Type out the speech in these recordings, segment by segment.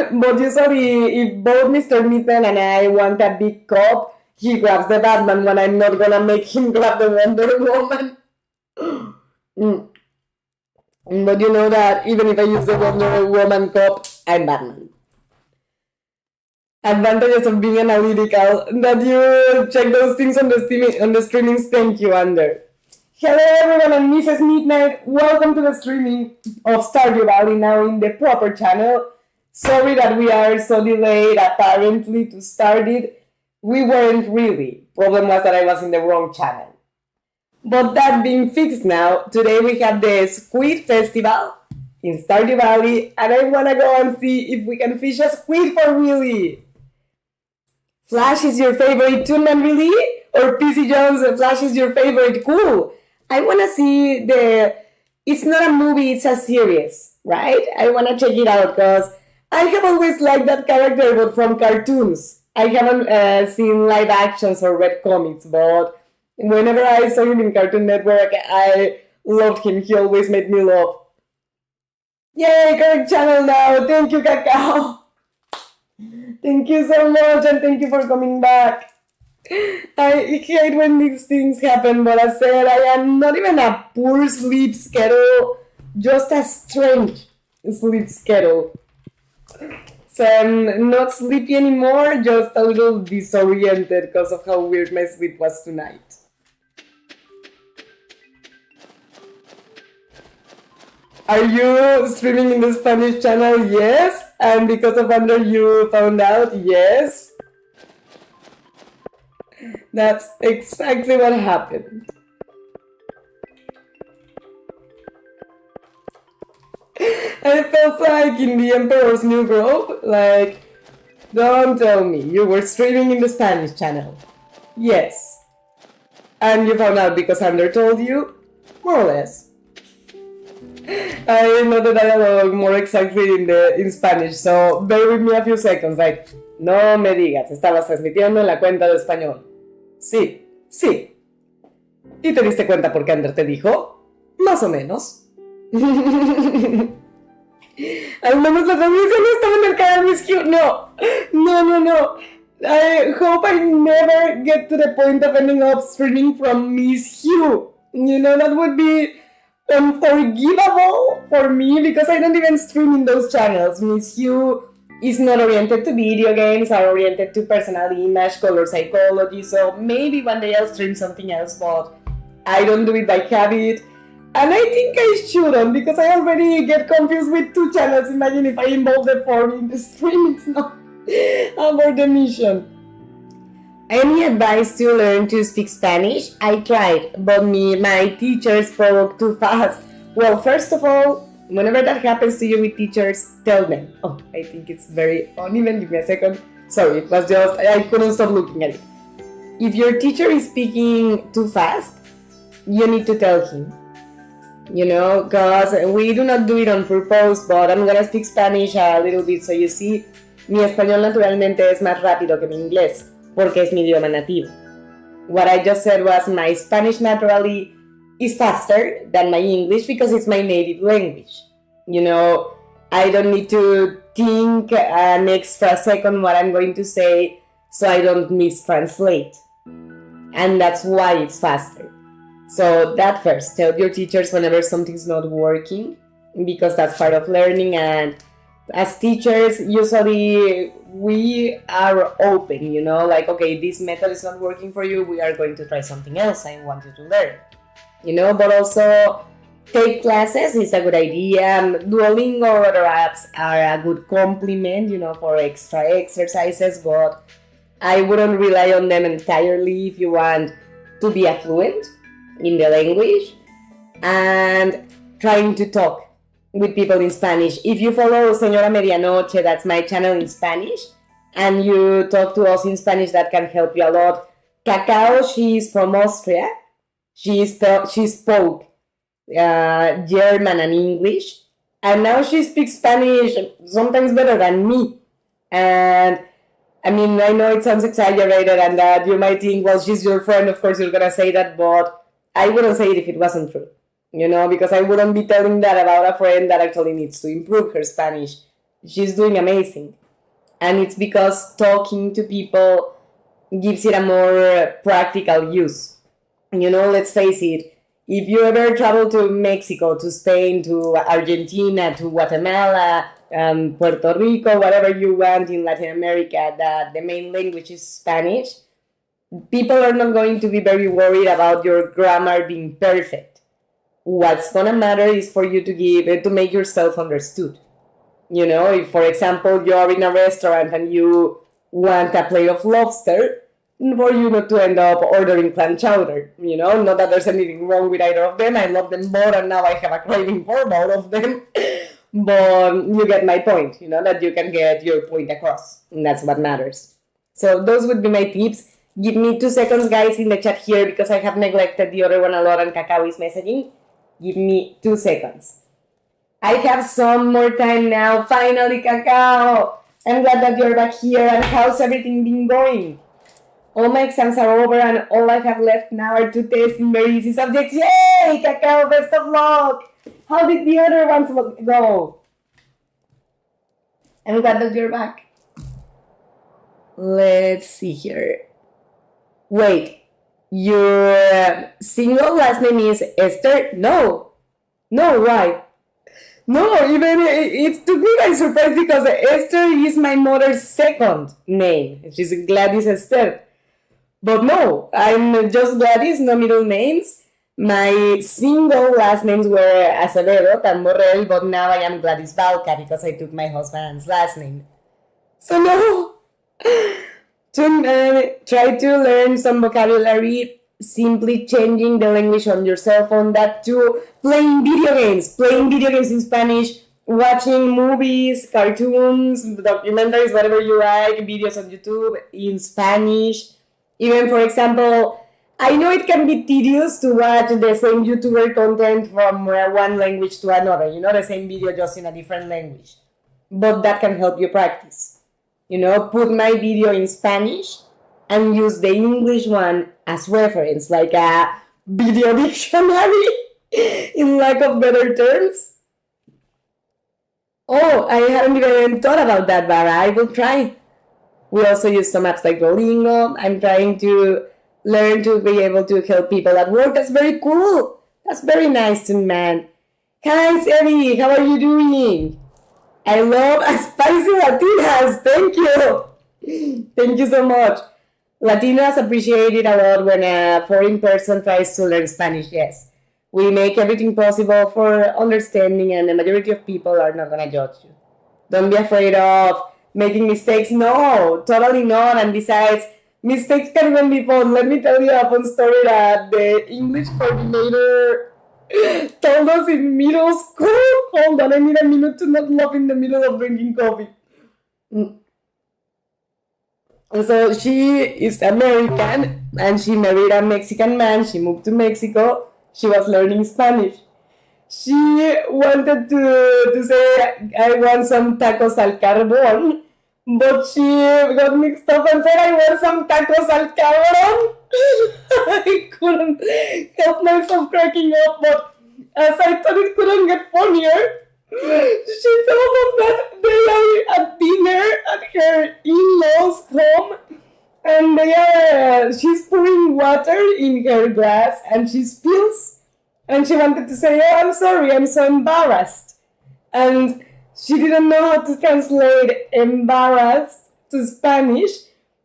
Batman, but usually if both Mr. Mitten and I want a big cup, he grabs the Batman when I'm not gonna make him grab the Wonder Woman. Mm. But you know that even if I use the Wonder Woman cup, I'm Batman. Advantages of being analytical, that you check those things on the streamings. Thank you, Ander. Hello everyone, I'm Mrs. Midnight. Welcome to the streaming of Stardew Valley now in the proper channel. Sorry that we are so delayed apparently to start it. We weren't really. Problem was that I was in the wrong channel. But that being fixed now, today we have the Squid Festival in Stardew Valley and I wanna go and see if we can fish a squid for Willy. Flash is your favorite Toon Man really? Or PC Jones, Flash is your favorite? Cool. I want to see it's not a movie, it's a series, right? I want to check it out because I have always liked that character, but from cartoons. I haven't seen live actions or read comics, but whenever I saw him in Cartoon Network, I loved him. He always made me laugh. Yay, correct channel now. Thank you, Cacao. Thank you so much, and thank you for coming back. I hate when these things happen, but I said I am not even a poor sleep schedule, just a strange sleep schedule. So I'm not sleepy anymore, just a little disoriented because of how weird my sleep was tonight. Are you streaming in the Spanish channel? Yes. And because of Under you found out? Yes. That's exactly what happened. I felt like in the Emperor's New Grove, like, don't tell me, you were streaming in the Spanish channel. Yes. And you found out because Under told you? More or less. I know the dialogue more exactly in Spanish, so bear with me a few seconds, like, no me digas, estabas transmitiendo en la cuenta de español. Sí, sí. ¿Y te diste cuenta por qué Ander te dijo? Más o menos. Al menos la transmisión no estaba en el canal Miss Hugh. No. I hope I never get to the point of ending up streaming from Miss Hugh. You know, that would be unforgivable for me because I don't even stream in those channels. Miss Hugh is not oriented to video games, are oriented to personal image, color psychology, so maybe one day I'll stream something else, but I don't do it by habit. And I think I shouldn't because I already get confused with two channels. Imagine if I involve the four in the stream, it's not about the mission. Any advice to learn to speak Spanish? I tried, but my teacher spoke too fast. Well, first of all, whenever that happens to you with teachers, tell them. Oh, I think it's very uneven. Give me a second. Sorry, it was just, I couldn't stop looking at it. If your teacher is speaking too fast, you need to tell him. You know, because we do not do it on purpose, but I'm gonna speak Spanish a little bit so you see, mi español naturalmente es más rápido que mi inglés, porque es mi idioma nativo. What I just said was my Spanish naturally is faster than my English because it's my native language. You know, I don't need to think an extra second what I'm going to say so I don't mistranslate. And that's why it's faster. So that first, tell your teachers whenever something's not working because that's part of learning, and as teachers, usually we are open, you know, like, okay, this method is not working for you, we are going to try something else, I want you to learn. You know, but also take classes is a good idea. Duolingo or other apps are a good complement, you know, for extra exercises, but I wouldn't rely on them entirely if you want to be fluent in the language and trying to talk with people in Spanish. If you follow Señora Medianoche, that's my channel in Spanish, and you talk to us in Spanish, that can help you a lot. Cacao, she's from Austria. She spoke German and English, and now she speaks Spanish sometimes better than me. And I mean, I know it sounds exaggerated and that you might think, well, she's your friend, of course you're gonna say that, but I wouldn't say it if it wasn't true, you know, because I wouldn't be telling that about a friend that actually needs to improve her Spanish She's doing amazing. And it's because talking to people gives it a more practical use. Let's face it, if you ever travel to Mexico, to Spain, to Argentina, to Guatemala, Puerto Rico, whatever you want in Latin America, that the main language is Spanish, people are not going to be very worried about your grammar being perfect. What's gonna matter is for you to make yourself understood. If, for example, you're in a restaurant and you want a plate of lobster, for you not to end up ordering clam chowder. Not that there's anything wrong with either of them. I love them both, and now I have a craving for both of them. But you get my point, that you can get your point across. And that's what matters. So those would be my tips. Give me 2 seconds, guys, in the chat here, because I have neglected the other one a lot and Cacao is messaging. Give me 2 seconds. I have some more time now. Finally, Cacao. I'm glad that you're back here. And how's everything been going? All my exams are over and all I have left now are 2 tests in very easy subjects. Yay, Cacao, best of luck. How did the other ones go? I'm glad that you're back. Let's see here. Wait, your single last name is Esther? No, why? No, even it took me by surprise because Esther is my mother's second name. She's Gladys Esther. But no, I'm just Gladys, no middle names. My single last names were Acevedo, Tamborrell, but now I am Gladys Balca because I took my husband's last name. So no, try to learn some vocabulary, simply changing the language on your cell phone, that too, playing video games in Spanish, watching movies, cartoons, documentaries, whatever you like, videos on YouTube in Spanish. Even, for example, I know it can be tedious to watch the same YouTuber content from one language to another, the same video just in a different language. But that can help you practice. Put my video in Spanish and use the English one as reference, like a video dictionary, in lack of better terms. Oh, I hadn't even thought about that, Bara. I will try. We also use some apps like Duolingo. I'm trying to learn to be able to help people at work. That's very cool. That's very nice to man. Hi, Sevi. How are you doing? I love spicy Latinas. Thank you. Thank you so much. Latinas appreciate it a lot when a foreign person tries to learn Spanish. Yes. We make everything possible for understanding, and the majority of people are not going to judge you. Don't be afraid of making mistakes. No, totally not. And besides, mistakes can even be fun. Let me tell you a fun story that the English coordinator told us in middle school. Hold on, I need a minute to not laugh in the middle of drinking coffee. So she is American and she married a Mexican man. She moved to Mexico. She was learning Spanish. She wanted to say, I want some tacos al carbón, but she got mixed up and said, I want some tacos al cabrón. I couldn't help myself cracking up, but as I thought it couldn't get funnier, she told us that they are at dinner at her in-laws' home, and she's pouring water in her glass, and she spills. And she wanted to say, oh, I'm sorry, I'm so embarrassed. And she didn't know how to translate embarrassed to Spanish,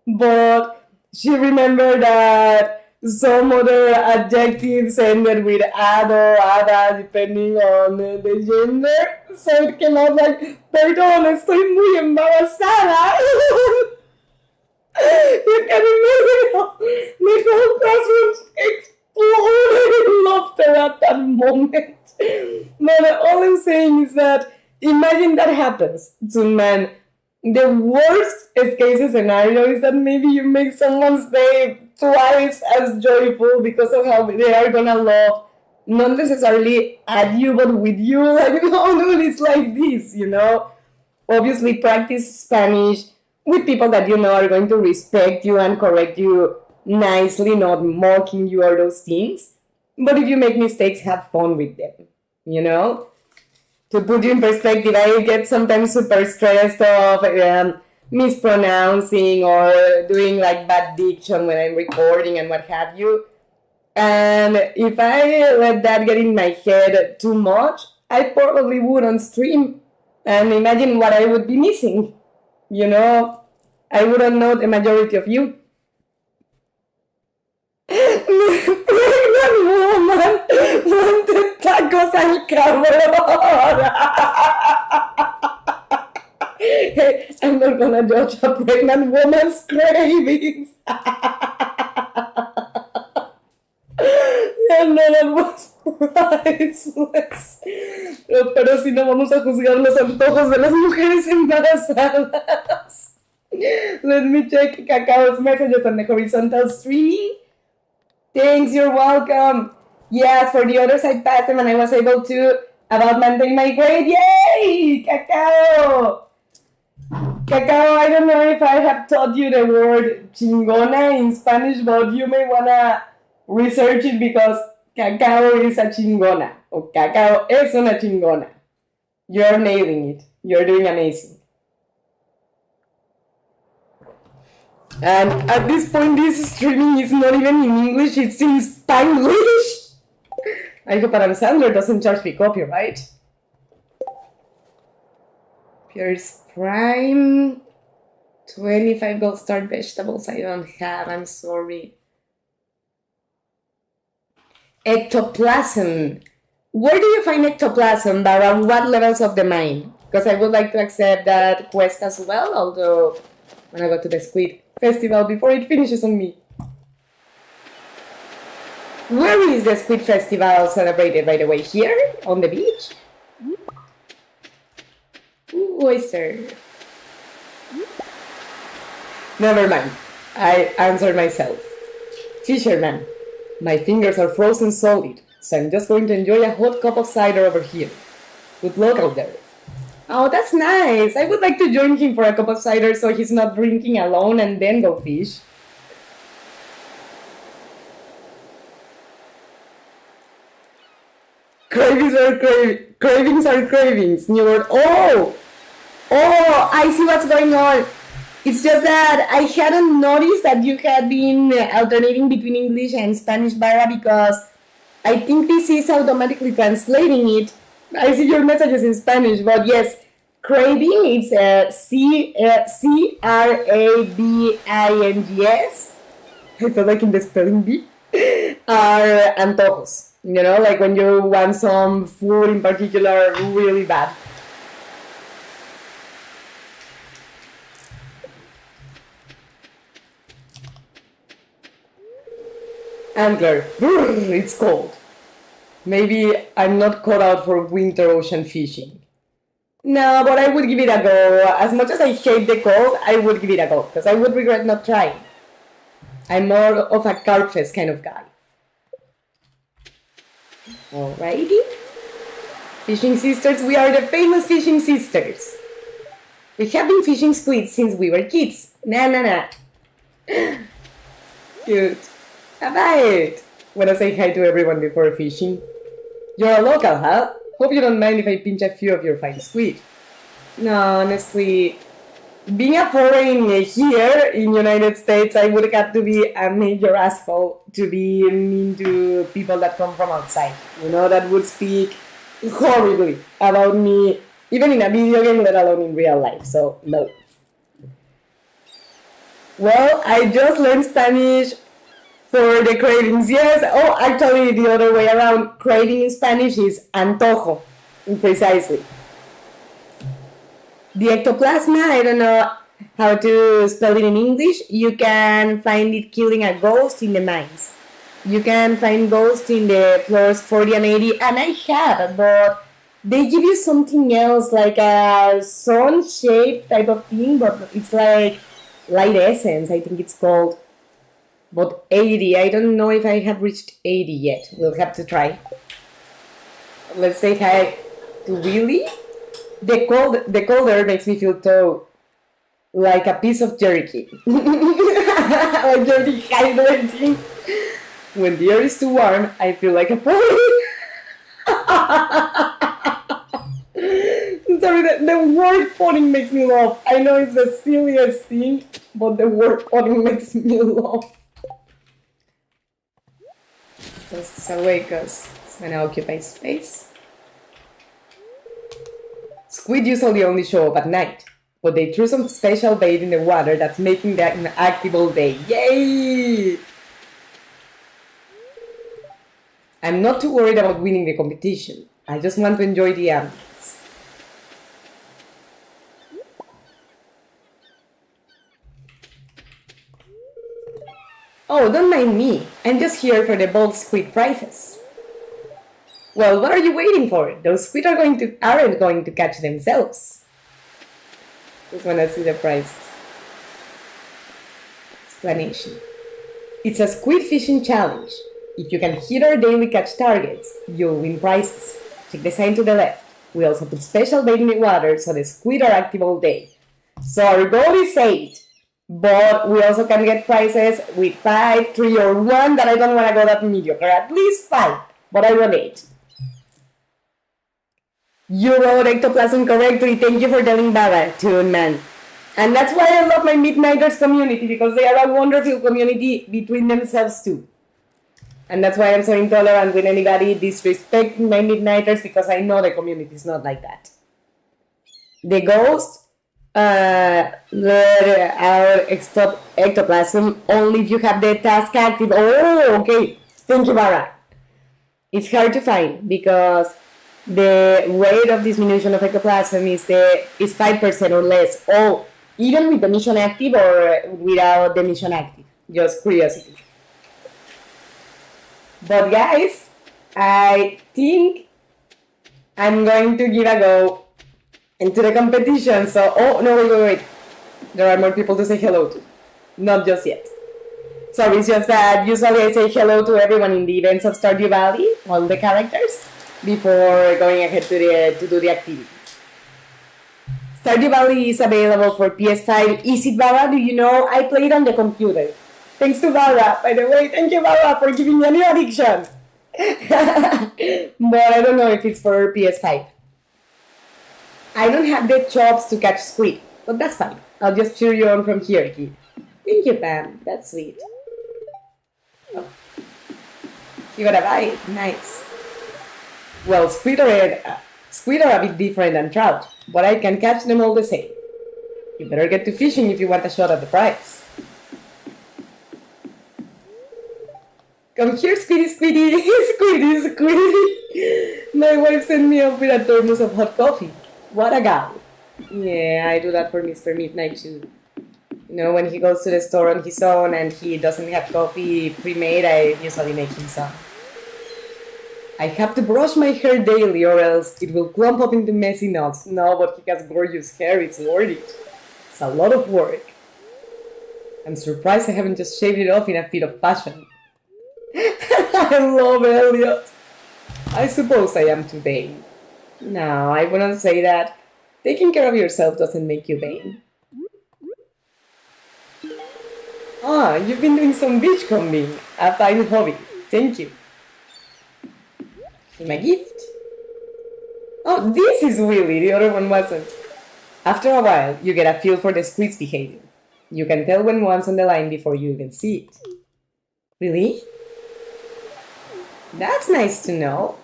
but she remembered that some other adjectives ended with ad or ada, depending on the gender. So it came out like, perdón, estoy muy embarazada. You can imagine how the whole classroom exploded in laughter at that moment. But all I'm saying is that imagine that happens to men. The worst case scenario is that maybe you make someone's day twice as joyful because of how they are gonna laugh, not necessarily at you, but with you. Like, no, dude, it's like this, Obviously, practice Spanish with people that you know are going to respect you and correct you nicely, not mocking you or those things. But if you make mistakes, have fun with them, to put you in perspective, I get sometimes super stressed of mispronouncing or doing like bad diction when I'm recording and what have you. And if I let that get in my head too much, I probably wouldn't stream. And imagine what I would be missing. You know, I wouldn't know the majority of you. Pregnant woman wanted tacos al carbonara. Hey, I'm not gonna judge a pregnant woman's cravings. No, that was priceless. Pero si no vamos a juzgar los antojos de las mujeres embarazadas. Let me check Cacao's messages on the horizontal streaming. Thanks, you're welcome. Yes, for the others I passed them and I was able to about maintain my grade. Yay! Cacao! Cacao, I don't know if I have taught you the word chingona in Spanish, but you may wanna research it because cacao is a chingona. Or cacao es una chingona. You're nailing it. You're doing amazing. And at this point, this streaming is not even in English, it's in Spanglish. I hope Adam Sandler doesn't charge me copyright. Pierce Prime. 25 gold star vegetables I don't have, I'm sorry. Ectoplasm. Where do you find ectoplasm? Around what levels of the mine? Because I would like to accept that quest as well, although when I go to the Squid Festival before it finishes on me. Where is the Squid Festival celebrated, by the way? Here? On the beach? Ooh, oyster. Never mind. I answered myself. Fisherman. My fingers are frozen solid, so I'm just going to enjoy a hot cup of cider over here. Good luck out there. Oh, that's nice. I would like to join him for a cup of cider so he's not drinking alone and then go fish. Cravings are cravings. New word. Oh, I see what's going on. It's just that I hadn't noticed that you had been alternating between English and Spanish, Bara, because I think this is automatically translating it. I see your messages in Spanish, but yes, craving, it's C-R-A-B-I-N-G-S. I feel like in the spelling bee. Are antojos. You know, like when you want some food in particular really bad. Angler. It's cold. Maybe I'm not cut out for winter ocean fishing. No, but I would give it a go. As much as I hate the cold, I would give it a go, because I would regret not trying. I'm more of a carp fest kind of guy. Alrighty. Fishing sisters, we are the famous fishing sisters. We have been fishing squid since we were kids. Nah. Cute. Alright. Wanna say hi to everyone before fishing? You're a local, huh? Hope you don't mind if I pinch a few of your fine squid. No, honestly, being a foreign here in United States, I would have to be a major asshole to be mean to people that come from outside. You know, that would speak horribly about me, even in a video game, let alone in real life. So, no. Well, I just learned Spanish for the cravings. Yes, actually the other way around. Craving in Spanish is antojo, precisely. The ectoplasma, I don't know how to spell it in English. You can find it killing a ghost in the mines. You can find ghosts in the floors 40 and 80, and I have, but they give you something else, like a sun-shaped type of thing, but it's like light essence, I think it's called. But 80, I don't know if I have reached 80 yet. We'll have to try. Let's say hi to Willy. The cold air makes me feel so like a piece of jerky. Like you're dehydrating. When the air is too warm, I feel like a pony. the word potting makes me laugh. I know it's the silliest thing, but the word potting makes me laugh. This away because it's gonna occupy space. Squid usually only show up at night, but they threw some special bait in the water that's making that an active all day. Yay! I'm not too worried about winning the competition. I just want to enjoy the ambience. Oh, don't mind me. I'm just here for the bold squid prizes. Well, what are you waiting for? Those squid aren't going to catch themselves. Just wanna see the prizes. Explanation. It's a squid fishing challenge. If you can hit our daily catch targets, you'll win prizes. Check the sign to the left. We also put special bait in the water so the squid are active all day. So our goal is 8, but we also can get prizes with 5, 3, or 1 that I don't want to go that mediocre. At least 5, but I want 8. You wrote ectoplasm correctly. Thank you for telling Baba, Toon Man. And that's why I love my Midnighters community, because they are a wonderful community between themselves too. And that's why I'm so intolerant with anybody disrespecting my Midnighters, because I know the community is not like that. The ghost let out ectoplasm only if you have the task active. Oh, okay. Thank you, Bara. It's hard to find because the rate of diminution of ectoplasm is 5% or less. Oh, even with the mission active or without the mission active. Just curiosity. But guys, I think I'm going to give a go into the competition. So, oh, no, wait. There are more people to say hello to. Not just yet. Sorry, it's just that usually I say hello to everyone in the events of Stardew Valley, all the characters, before going ahead to do the activity. Stardew Valley is available for PS5. Is it, Baba? Do you know? I play it on the computer. Thanks to Baba, by the way. Thank you, Baba, for giving me a new addiction. But I don't know if it's for PS5. I don't have the chops to catch squid, but that's fine. I'll just cheer you on from here, kid. Thank you, Pam. That's sweet. Oh. You got a bite. Nice. Well, squid are a bit different than trout, but I can catch them all the same. You better get to fishing if you want a shot at the prize. Come here, Squiddy, Squiddy, Squiddy, Squiddy. My wife sent me up with a thermos of hot coffee. What a gal. Yeah, I do that for Mr. Midnight too. You know, when he goes to the store on his own and he doesn't have coffee pre-made, I usually make him some. I have to brush my hair daily or else it will clump up into messy knots. No, but he has gorgeous hair, it's worth it. It's a lot of work. I'm surprised I haven't just shaved it off in a fit of passion. I love Elliot. I suppose I am too vain. No, I wouldn't say that. Taking care of yourself doesn't make you vain. Ah, you've been doing some beachcombing. A fine hobby. Thank you. My gift. Oh, this is Willy. The other one wasn't. After a while, you get a feel for the squid's behavior. You can tell when one's on the line before you even see it. Really? That's nice to know.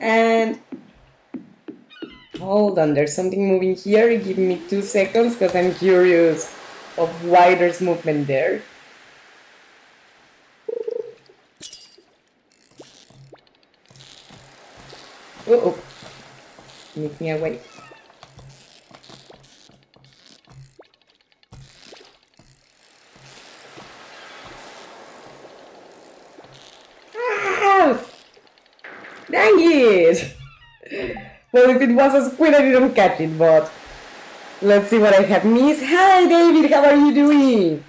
And hold on, there's something moving here. Give me 2 seconds because I'm curious of why there's movement there. Oh, make me away. Ah! Dang it! Well, if it was a squid, I didn't catch it, but let's see what I have missed. Hi, David, how are you doing?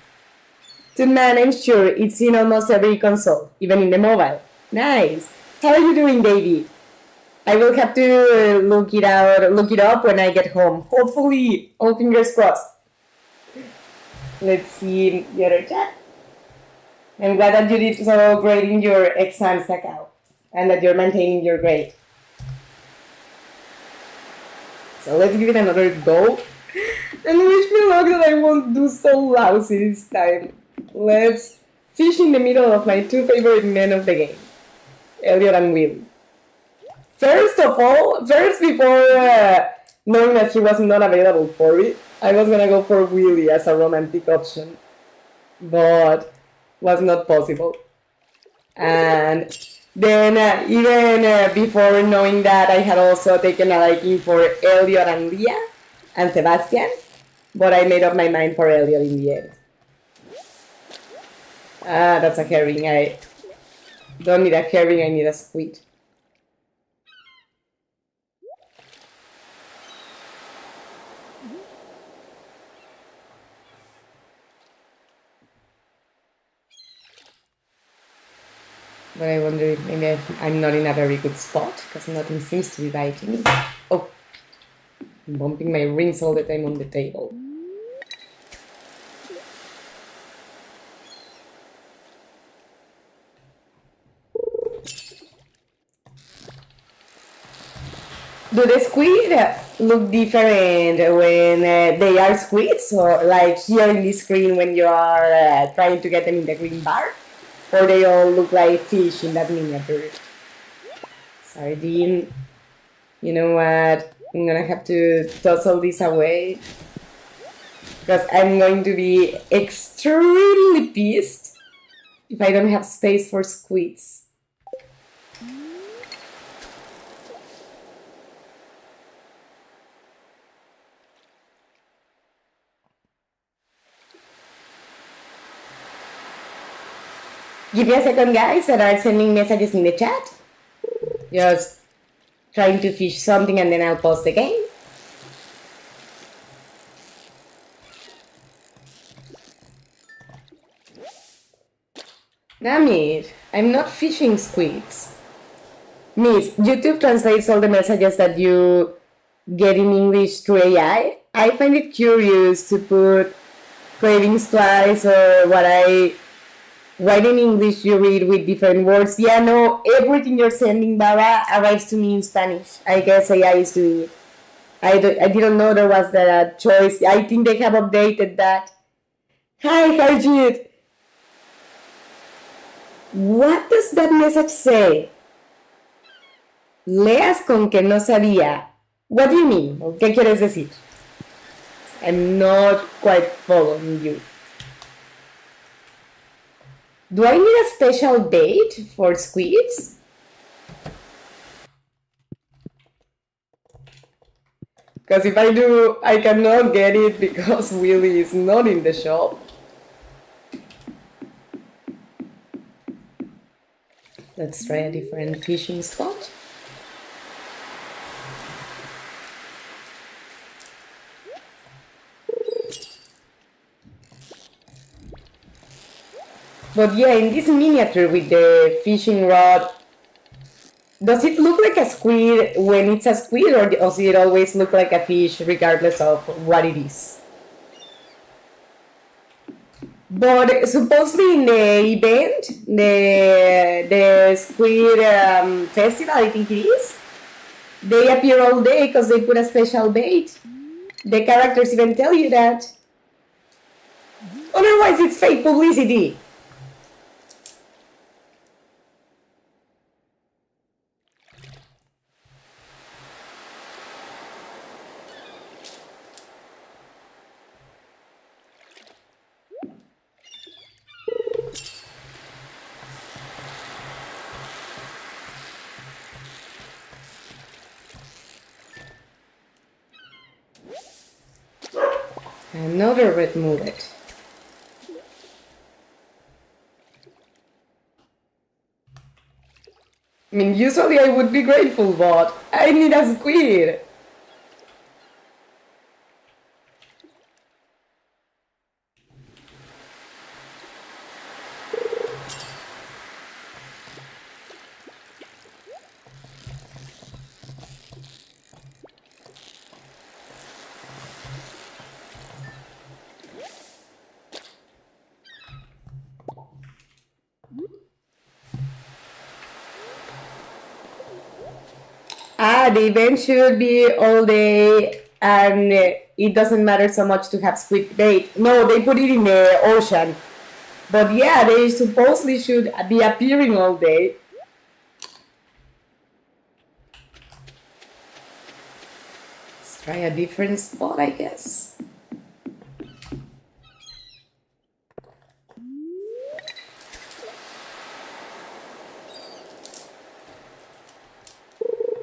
Man, I'm sure it's in almost every console, even in the mobile. Nice. How are you doing, David? I will have to look it up when I get home. Hopefully, all fingers crossed. Let's see the other chat. I'm glad that you did so great in your exams, Sakao, and that you're maintaining your grade. So let's give it another go. And wish me luck that I won't do so lousy this time. Let's fish in the middle of my two favorite men of the game, Elliot and Will. First of all, before knowing that he was not available for it, I was gonna go for Willy as a romantic option, but was not possible. And then even before knowing that, I had also taken a liking for Elliot and Leah and Sebastian, but I made up my mind for Elliot in the end. Ah, that's a herring. I don't need a herring, I need a squid. But I wonder if maybe I'm not in a very good spot, because nothing seems to be biting me. Oh, I'm bumping my rings all the time on the table. Do the squid look different when they are squids, or like here in this screen when you are trying to get them in the green bar? Or they all look like fish in that miniature? Sardine. You know what? I'm gonna have to toss all this away, because I'm going to be extremely pissed if I don't have space for squids. Give me a second, guys, that are sending messages in the chat. Just trying to fish something and then I'll pause the game. Damn it, I'm not fishing squids. Miss, YouTube translates all the messages that you get in English through AI. I find it curious to put cravings twice, or why in English you read with different words. Yeah, no, everything you're sending, Baba, arrives to me in Spanish. I guess AI is doing it. I didn't know there was that choice. I think they have updated that. Hi, Harjit. What does that message say? Leas con que no sabía. What do you mean? ¿Qué quieres decir? I'm not quite following you. Do I need a special bait for squids? Because if I do, I cannot get it because Willy is not in the shop. Let's try a different fishing spot. But yeah, in this miniature with the fishing rod, does it look like a squid when it's a squid, or does it always look like a fish regardless of what it is? But supposedly in the event, the squid festival, I think it is, they appear all day because they put a special bait. The characters even tell you that. Otherwise, it's fake publicity. Another red mullet. I mean, usually I would be grateful, but I need a squid. The event should be all day, and it doesn't matter so much to have squid bait. No, they put it in the ocean. But yeah, they supposedly should be appearing all day. Let's try a different spot, I guess.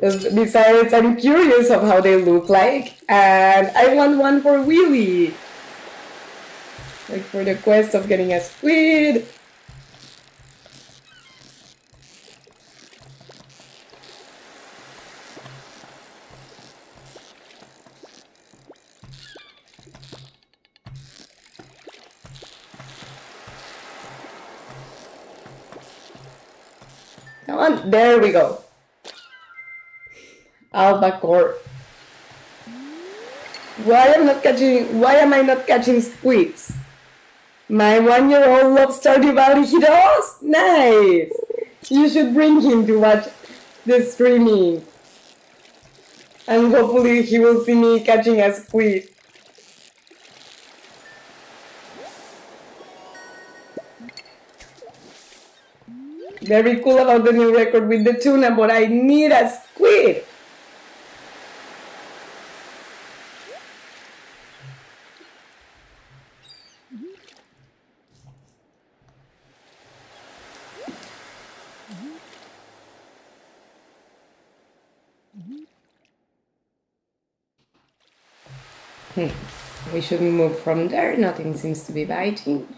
Besides, I'm curious of how they look like, and I want one for Willy. Like for the quest of getting a squid. Come on, there we go. Albacore. Why am I not catching squids? My 1-year-old loves Stardew Valley. He does? Nice! You should bring him to watch the streaming. And hopefully he will see me catching a squid. Very cool about the new record with the tuna, but I need a squid. We shouldn't move from there. Nothing seems to be biting.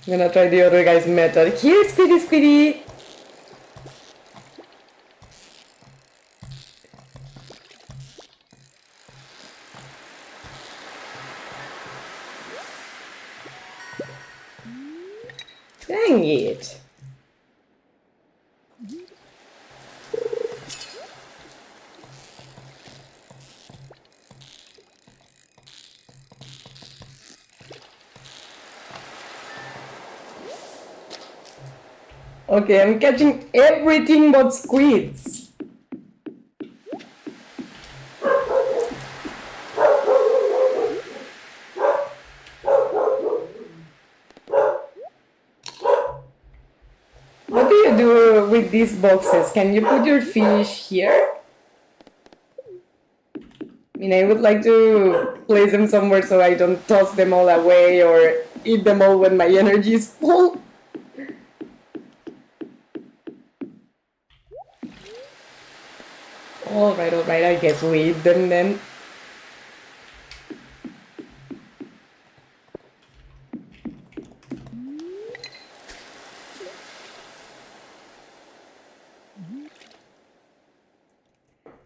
I'm gonna try the other guy's method. Here, Squiddy Squiddy! Dang it! Okay, I'm catching everything but squids. What do you do with these boxes? Can you put your fish here? I mean, I would like to place them somewhere so I don't toss them all away or eat them all when my energy is full. Alright, I guess we eat them then.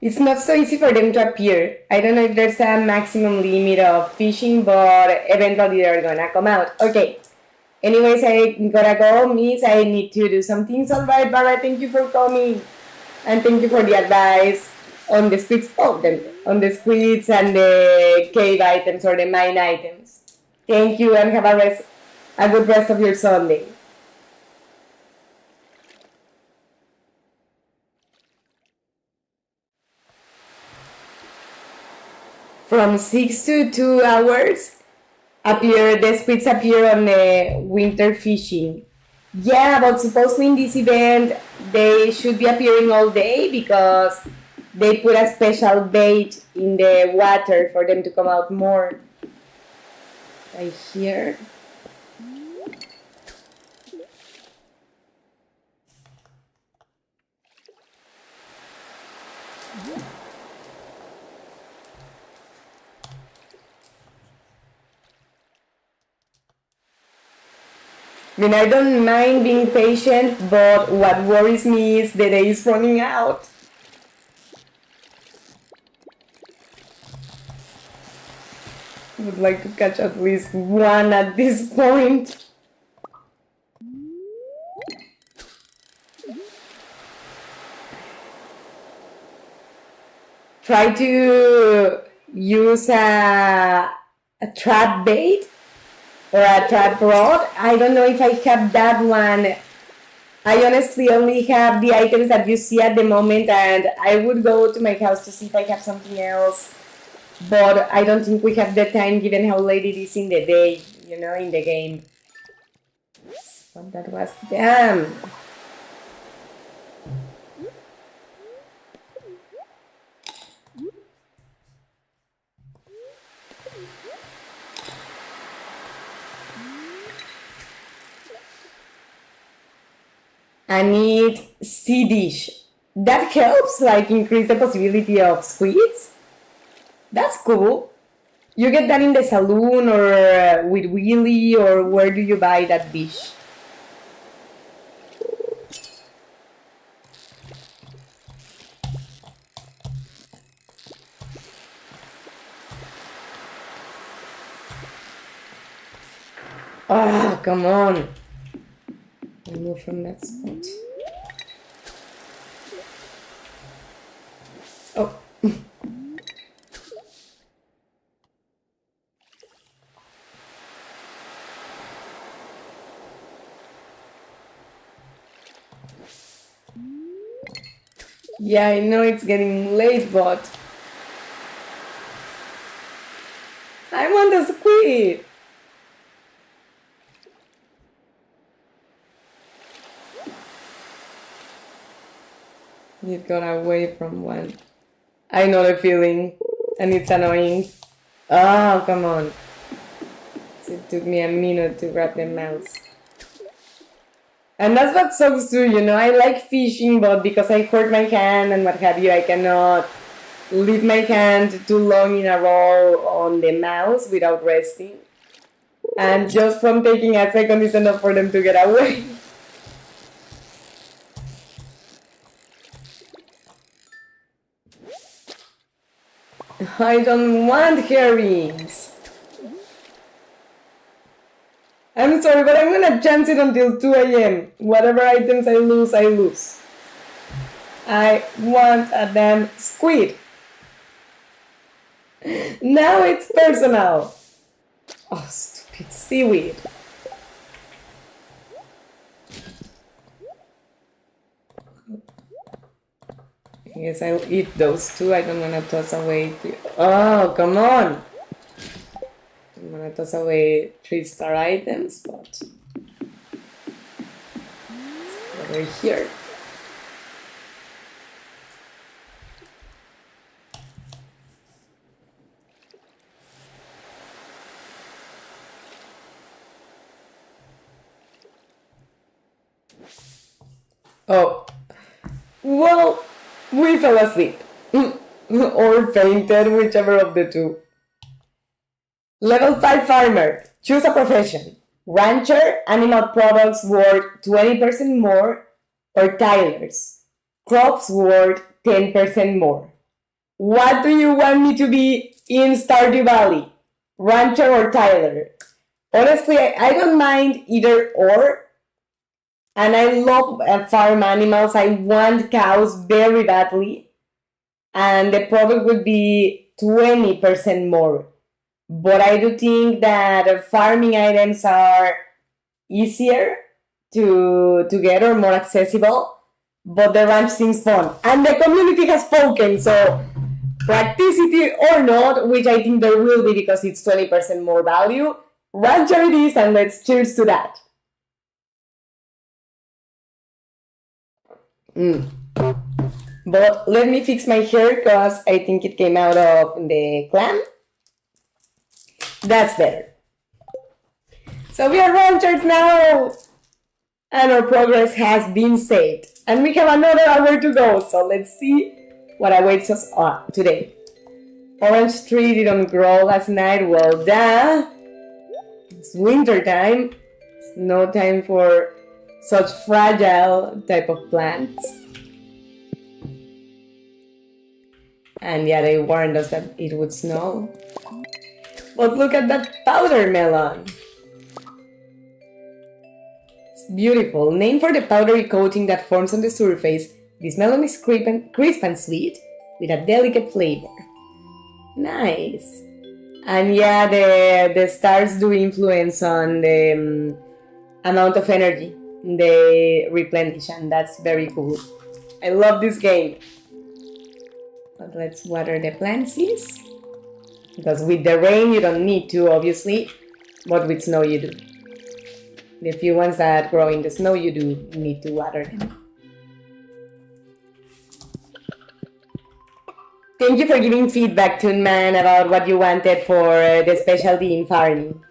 It's not so easy for them to appear. I don't know if there's a maximum limit of fishing, but eventually they're gonna come out. Okay. Anyways, I gotta go, miss. I need to do some things. Alright, Barra, thank you for coming. And thank you for the advice on the squids. On the squids and the cave items or the mine items. Thank you and have a good rest of your Sunday. From 6 to 2 hours, the squids appear on the winter fishing. Yeah, but supposedly in this event, they should be appearing all day because they put a special bait in the water for them to come out more. Right here. I mean, I don't mind being patient, but what worries me is the day is running out. would like to catch at least one at this point. Try to use a trap bait or a trap rod. I don't know if I have that one. I honestly only have the items that you see at the moment, and I would go to my house to see if I have something else. But I don't think we have the time given how late it is in the day, you know, in the game. But that was damn. I need sea dish. That helps, like, increase the possibility of squids. That's cool. You get that in the saloon or with Willy, or where do you buy that dish? Ah, oh, come on. Move from that spot. Oh. Yeah, I know it's getting late, but I want a squid. It got away from one. I know the feeling, and it's annoying. Oh, come on. So it took me a minute to grab the mouse. And that's what sucks too, you know. I like fishing, but because I hurt my hand and what have you, I cannot leave my hand too long in a row on the mouse without resting. And just from taking a second is enough for them to get away. I don't want herrings. I'm sorry, but I'm gonna chance it until 2 a.m. Whatever items I lose, I lose. I want a damn squid. Now it's personal. Oh, stupid seaweed. I guess I'll eat those two. I don't want to toss away. Oh, come on. I'm going to toss away 3-star items, but over here. Oh, well, we fell asleep. Or fainted, whichever of the two. Level 5 farmer. Choose a profession. Rancher, animal products worth 20% more, or tilers. Crops worth 10% more. What do you want me to be in Stardew Valley? Rancher or tiler? Honestly, I don't mind either or. And I love farm animals. I want cows very badly. And the product would be 20% more. But I do think that farming items are easier to get or more accessible. But the ranch seems fun. And the community has spoken, so practicity or not, which I think there will be because it's 20% more value, rancher it is, and let's cheers to that. But let me fix my hair because I think it came out of the clam. That's better. So we are ranchers now! And our progress has been saved. And we have another hour to go, so let's see what awaits us today. Orange tree didn't grow last night, well duh. It's winter time. It's no time for such fragile type of plants. And yeah, they warned us that it would snow. But look at that powder melon. It's beautiful. Named for the powdery coating that forms on the surface, this melon is crisp and sweet with a delicate flavor. Nice. And yeah, the stars do influence on the amount of energy they replenish, and that's very cool. I love this game. But let's water the plants, because with the rain you don't need to, obviously, but with snow you do. The few ones that grow in the snow you do need to water them. Thank you for giving feedback, Toonman, about what you wanted for the specialty in farming.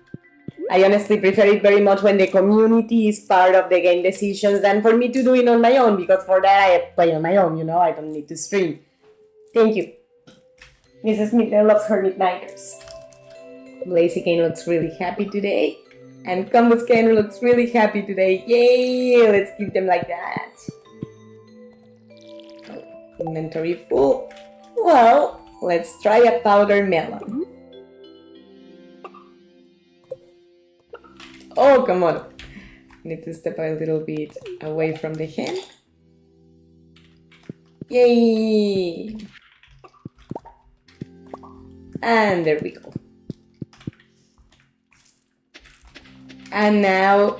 I honestly prefer it very much when the community is part of the game decisions than for me to do it on my own, because for that I play on my own, you know, I don't need to stream. Thank you. Mrs. Midnight loves her midnighters. Lazy Kane looks really happy today. And Combus Kane looks really happy today. Yay! Let's keep them like that. Inventory full. Well, let's try a powder melon. Oh, come on. Need to step a little bit away from the hand. Yay! And there we go. And now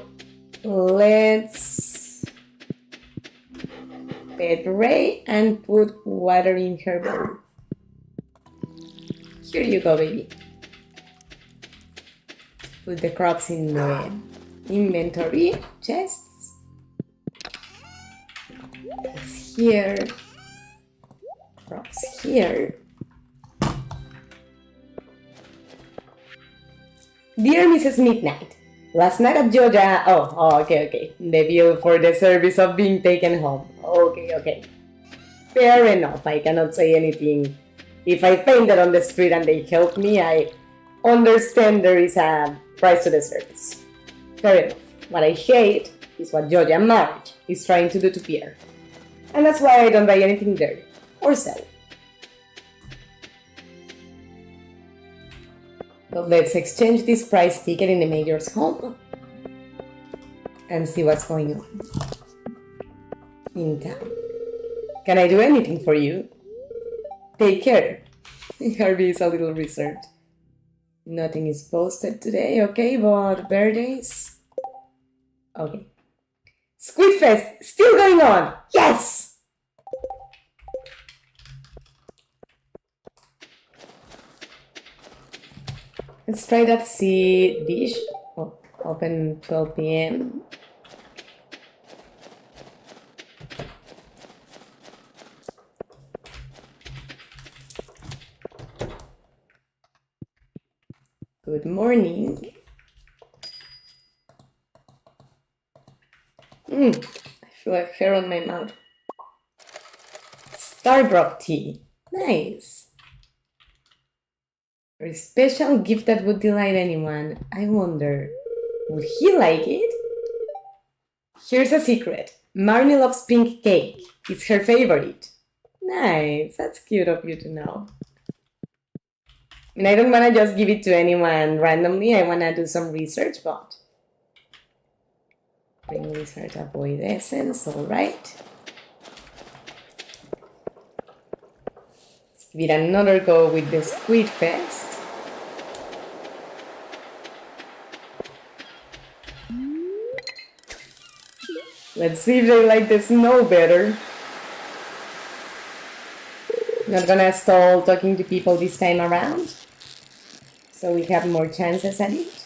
let's pet Ray and put water in her bowl. Here you go, baby. Put the crops in the inventory chests. It's here. Crops here. Dear Mrs. Midnight, last night at Georgia... okay. The bill for the service of being taken home. Okay. Fair enough, I cannot say anything. If I fainted on the street and they helped me, I understand there is a price to the service. Fair enough. What I hate is what Georgia Marriage is trying to do to Pierre. And that's why I don't buy anything there, or sell. But let's exchange this price ticket in the mayor's home and see what's going on in town. Can I do anything for you? Take care. Harvey is a little reserved. Nothing is posted today, okay, but birthdays? Okay. Squid Fest still going on! Yes! Let's try that sea dish. Oh, open 12 p.m. Good morning. I feel like hair on my mouth. Stardrew tea. Nice. A special gift that would delight anyone. I wonder, would he like it? Here's a secret. Marnie loves pink cake. It's her favorite. Nice. That's cute of you to know. I don't want to just give it to anyone randomly. I want to do some research, but... Bring research, avoid essence, alright. Let's give it another go with the Squid Fest. Let's see if they like the snow better. Not gonna stall talking to people this time around, so we have more chances at it.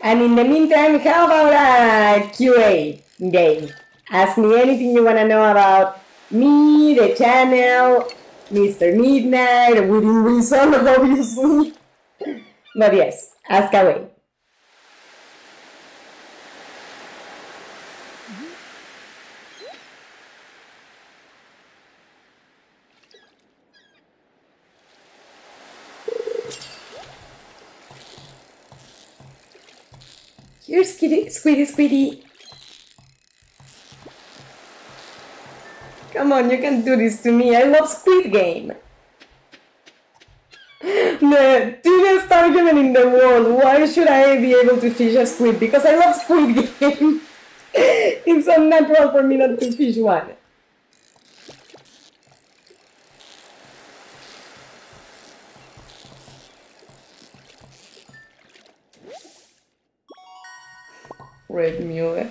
And in the meantime, how about a QA game? Ask me anything you wanna know about me, the channel, Mr. Midnight, within reason, obviously. But yes, ask away. Here, Squiddy. Come on, you can do this to me. I love Squid Game. the biggest argument in the world. Why should I be able to fish a squid? Because I love squid game. It's unnatural for me not to fish one. Red mule.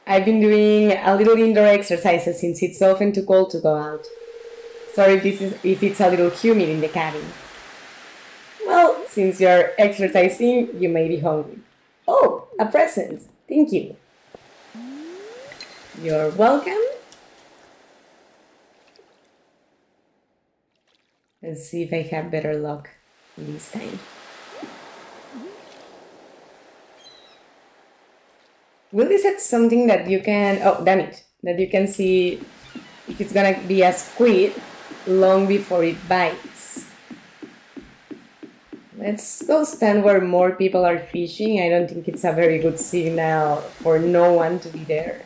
I've been doing a little indoor exercises since it's often too cold to go out. Sorry if it's a little humid in the cabin. Well, since you're exercising, you may be hungry. Oh, a present. Thank you. You're welcome. Let's see if I have better luck this time. Will this have something that you can... Oh, damn it. That you can see if it's gonna be a squid long before it bites. Let's go stand where more people are fishing. I don't think it's a very good signal for no one to be there.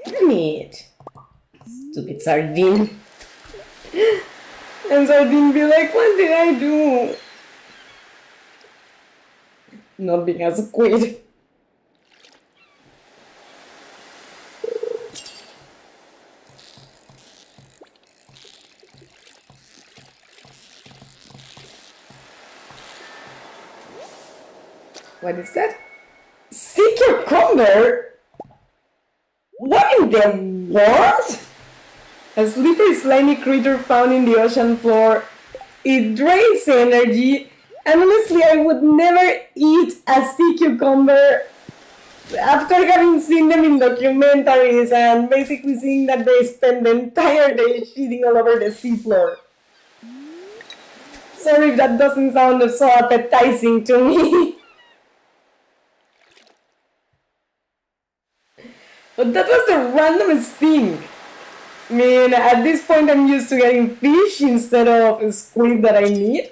Damn it! Stupid sardine. And sardine be like, what did I do? Not being a squid. What is that? Sea cucumber? What in the world? A slippery, slimy creature found in the ocean floor. It drains energy, and honestly, I would never eat a sea cucumber after having seen them in documentaries and basically seeing that they spend the entire day shitting all over the seafloor. Sorry if that doesn't sound so appetizing to me. But that was the randomest thing. I mean, at this point I'm used to getting fish instead of squid that I need.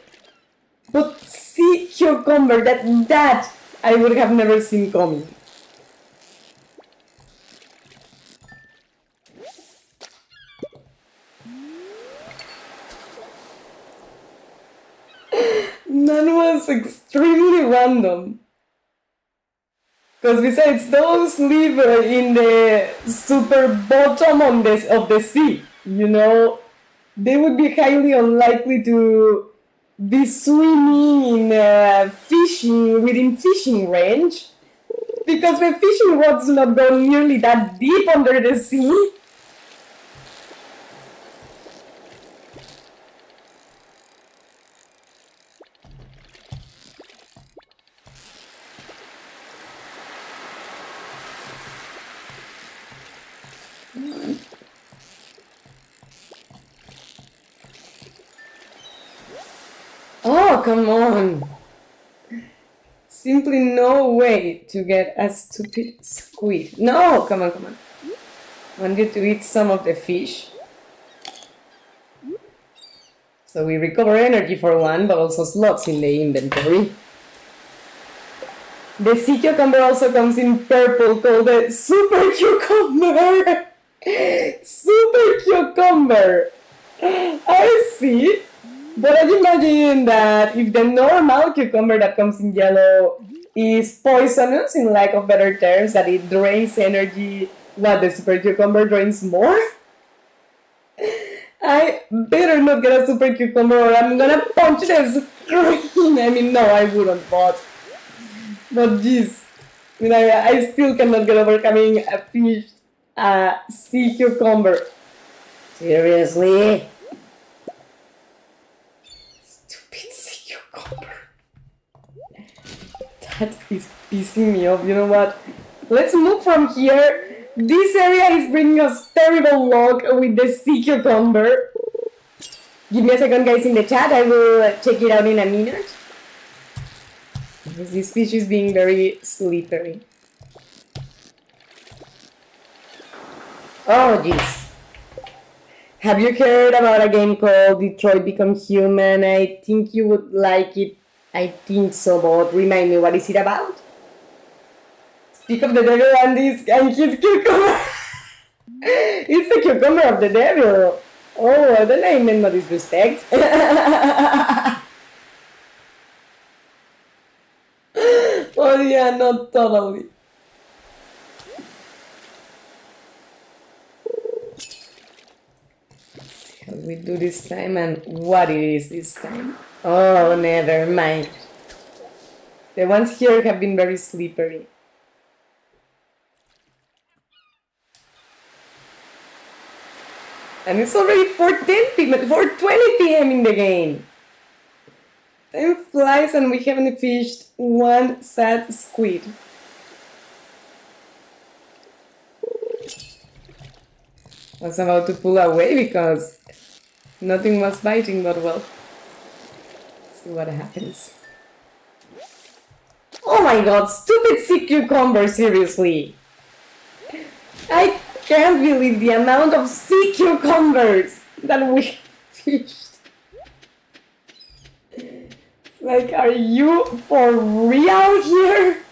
But sea cucumber, that I would have never seen coming. That was extremely random. Because besides, those live in the super bottom of the sea, you know? They would be highly unlikely to be swimming in within fishing range. Because the fishing rods do not go nearly that deep under the sea. Oh, come on! Simply no way to get a stupid squid. No, come on, come on. I want you to eat some of the fish. So we recover energy for one, but also slots in the inventory. The sea cucumber also comes in purple, called the super cucumber. Super cucumber. I see. But I imagine that if the normal cucumber that comes in yellow is poisonous, in lack of better terms, that it drains energy, what, the super cucumber drains more? I better not get a super cucumber or I'm gonna punch the screen. I mean, no, I wouldn't, but geez. I mean, I still cannot get over having a sea cucumber. Seriously? That is pissing me off. You know what? Let's move from here. This area is bringing us terrible luck with the sea cucumber. Give me a second, guys, in the chat. I will check it out in a minute. This fish is being very slippery. Oh, jeez. Have you heard about a game called Detroit Become Human? I think you would like it. I think so, but remind me, what is it about? Speak of the devil and his cucumber. It's the cucumber of the devil. Oh, then I meant no disrespect. Oh yeah, not totally. Shall we do this time, and what it is this time? Oh, never mind. The ones here have been very slippery. And it's already 4:20 p.m. in the game. Time flies and we haven't fished one sad squid. I was about to pull away because nothing was biting, but well, let's see what happens. Oh my god, stupid sea cucumber, seriously. I can't believe the amount of sea cucumbers that we fished. Like, are you for real here?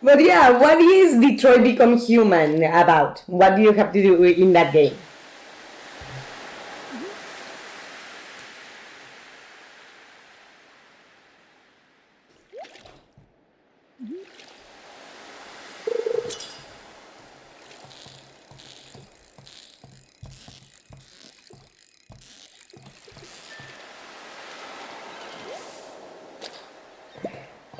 But yeah, what is Detroit Become Human about? What do you have to do in that game?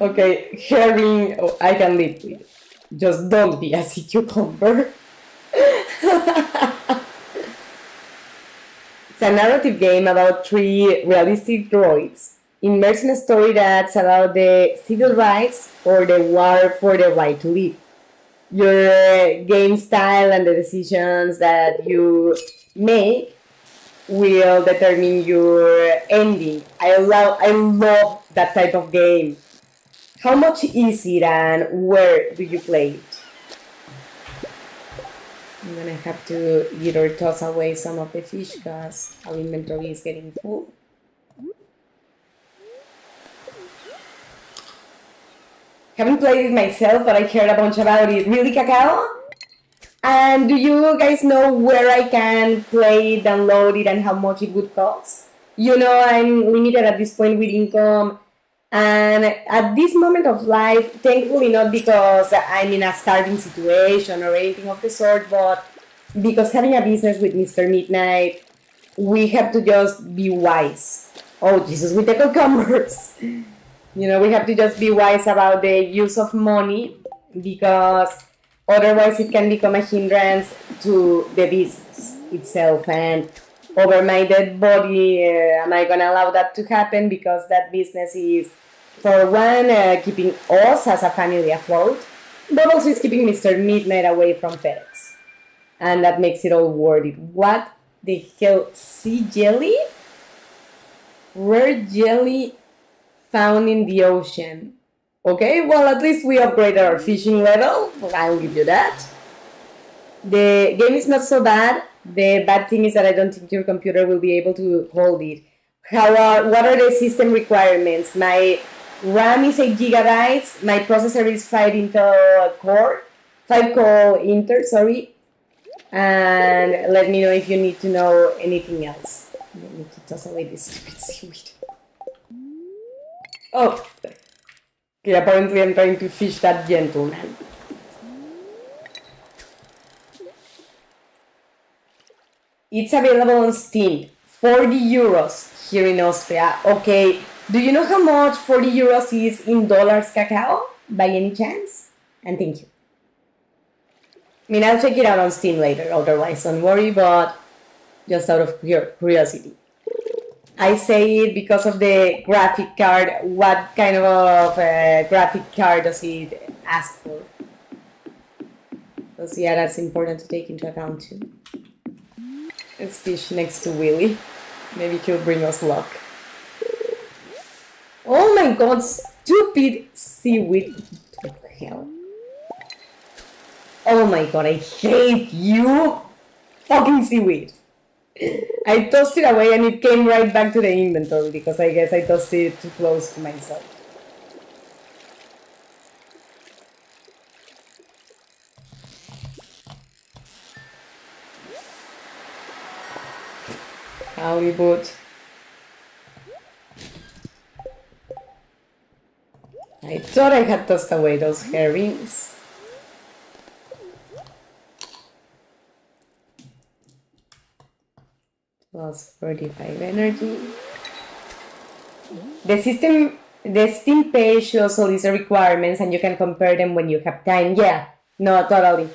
Okay, herring, oh, I can live with it. Just don't be a sea cucumber. It's a narrative game about three realistic droids immersed in a story that's about the civil rights or the war for the right to live. Your game style and the decisions that you make will determine your ending. I love that type of game. How much is it and where do you play it? I'm gonna have to either toss away some of the fish because our inventory is getting full. Haven't played it myself, but I heard a bunch about it. Really, Cacao? And do you guys know where I can play it, download it, and how much it would cost? You know, I'm limited at this point with income. And at this moment of life, thankfully not because I'm in a starving situation or anything of the sort, but because having a business with Mr. Midnight, we have to just be wise. Oh, Jesus, with the cucumbers. You know, we have to just be wise about the use of money because otherwise it can become a hindrance to the business itself. And over my dead body, am I going to allow that to happen? Because that business is, for one, keeping us as a family afloat, but also it's keeping Mr. Midnight away from FedEx. And that makes it all worth it. What the hell? Sea jelly? Rare jelly found in the ocean. Okay, well, at least we upgraded our fishing level. I'll give you that. The game is not so bad. The bad thing is that I don't think your computer will be able to hold it. What are the system requirements? My RAM is 8 gigabytes. My processor is 5 core Intel, sorry. And let me know if you need to know anything else. I need to toss away this stupid seaweed. Oh, okay, apparently I'm trying to fish that gentleman. It's available on Steam, 40 euros here in Austria. Okay, do you know how much 40 euros is in dollars, Cacao, by any chance? And thank you. I mean, I'll check it out on Steam later, otherwise don't worry, but just out of curiosity. I say it because of the graphic card. What kind of graphic card does it ask for? Because yeah, that's important to take into account too. Let's fish next to Willy. Maybe he'll bring us luck. Oh my god, stupid seaweed. What the hell? Oh my god, I hate you! Fucking seaweed! I tossed it away and it came right back to the inventory because I guess I tossed it too close to myself. Halibut. I thought I had tossed away those herrings. Plus 45 energy. The Steam page shows all these requirements and you can compare them when you have time. Yeah, no, totally.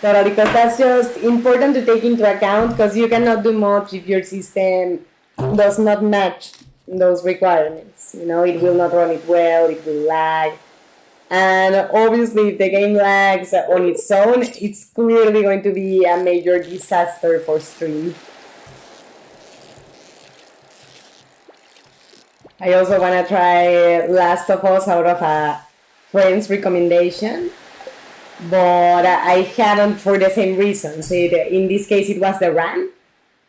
Totally, because that's just important to take into account because you cannot do much if your system does not match those requirements. You know, it will not run it well, it will lag. And obviously, if the game lags on its own, it's clearly going to be a major disaster for stream. I also want to try Last of Us out of a friend's recommendation, but I hadn't for the same reasons. In this case, it was the RAM,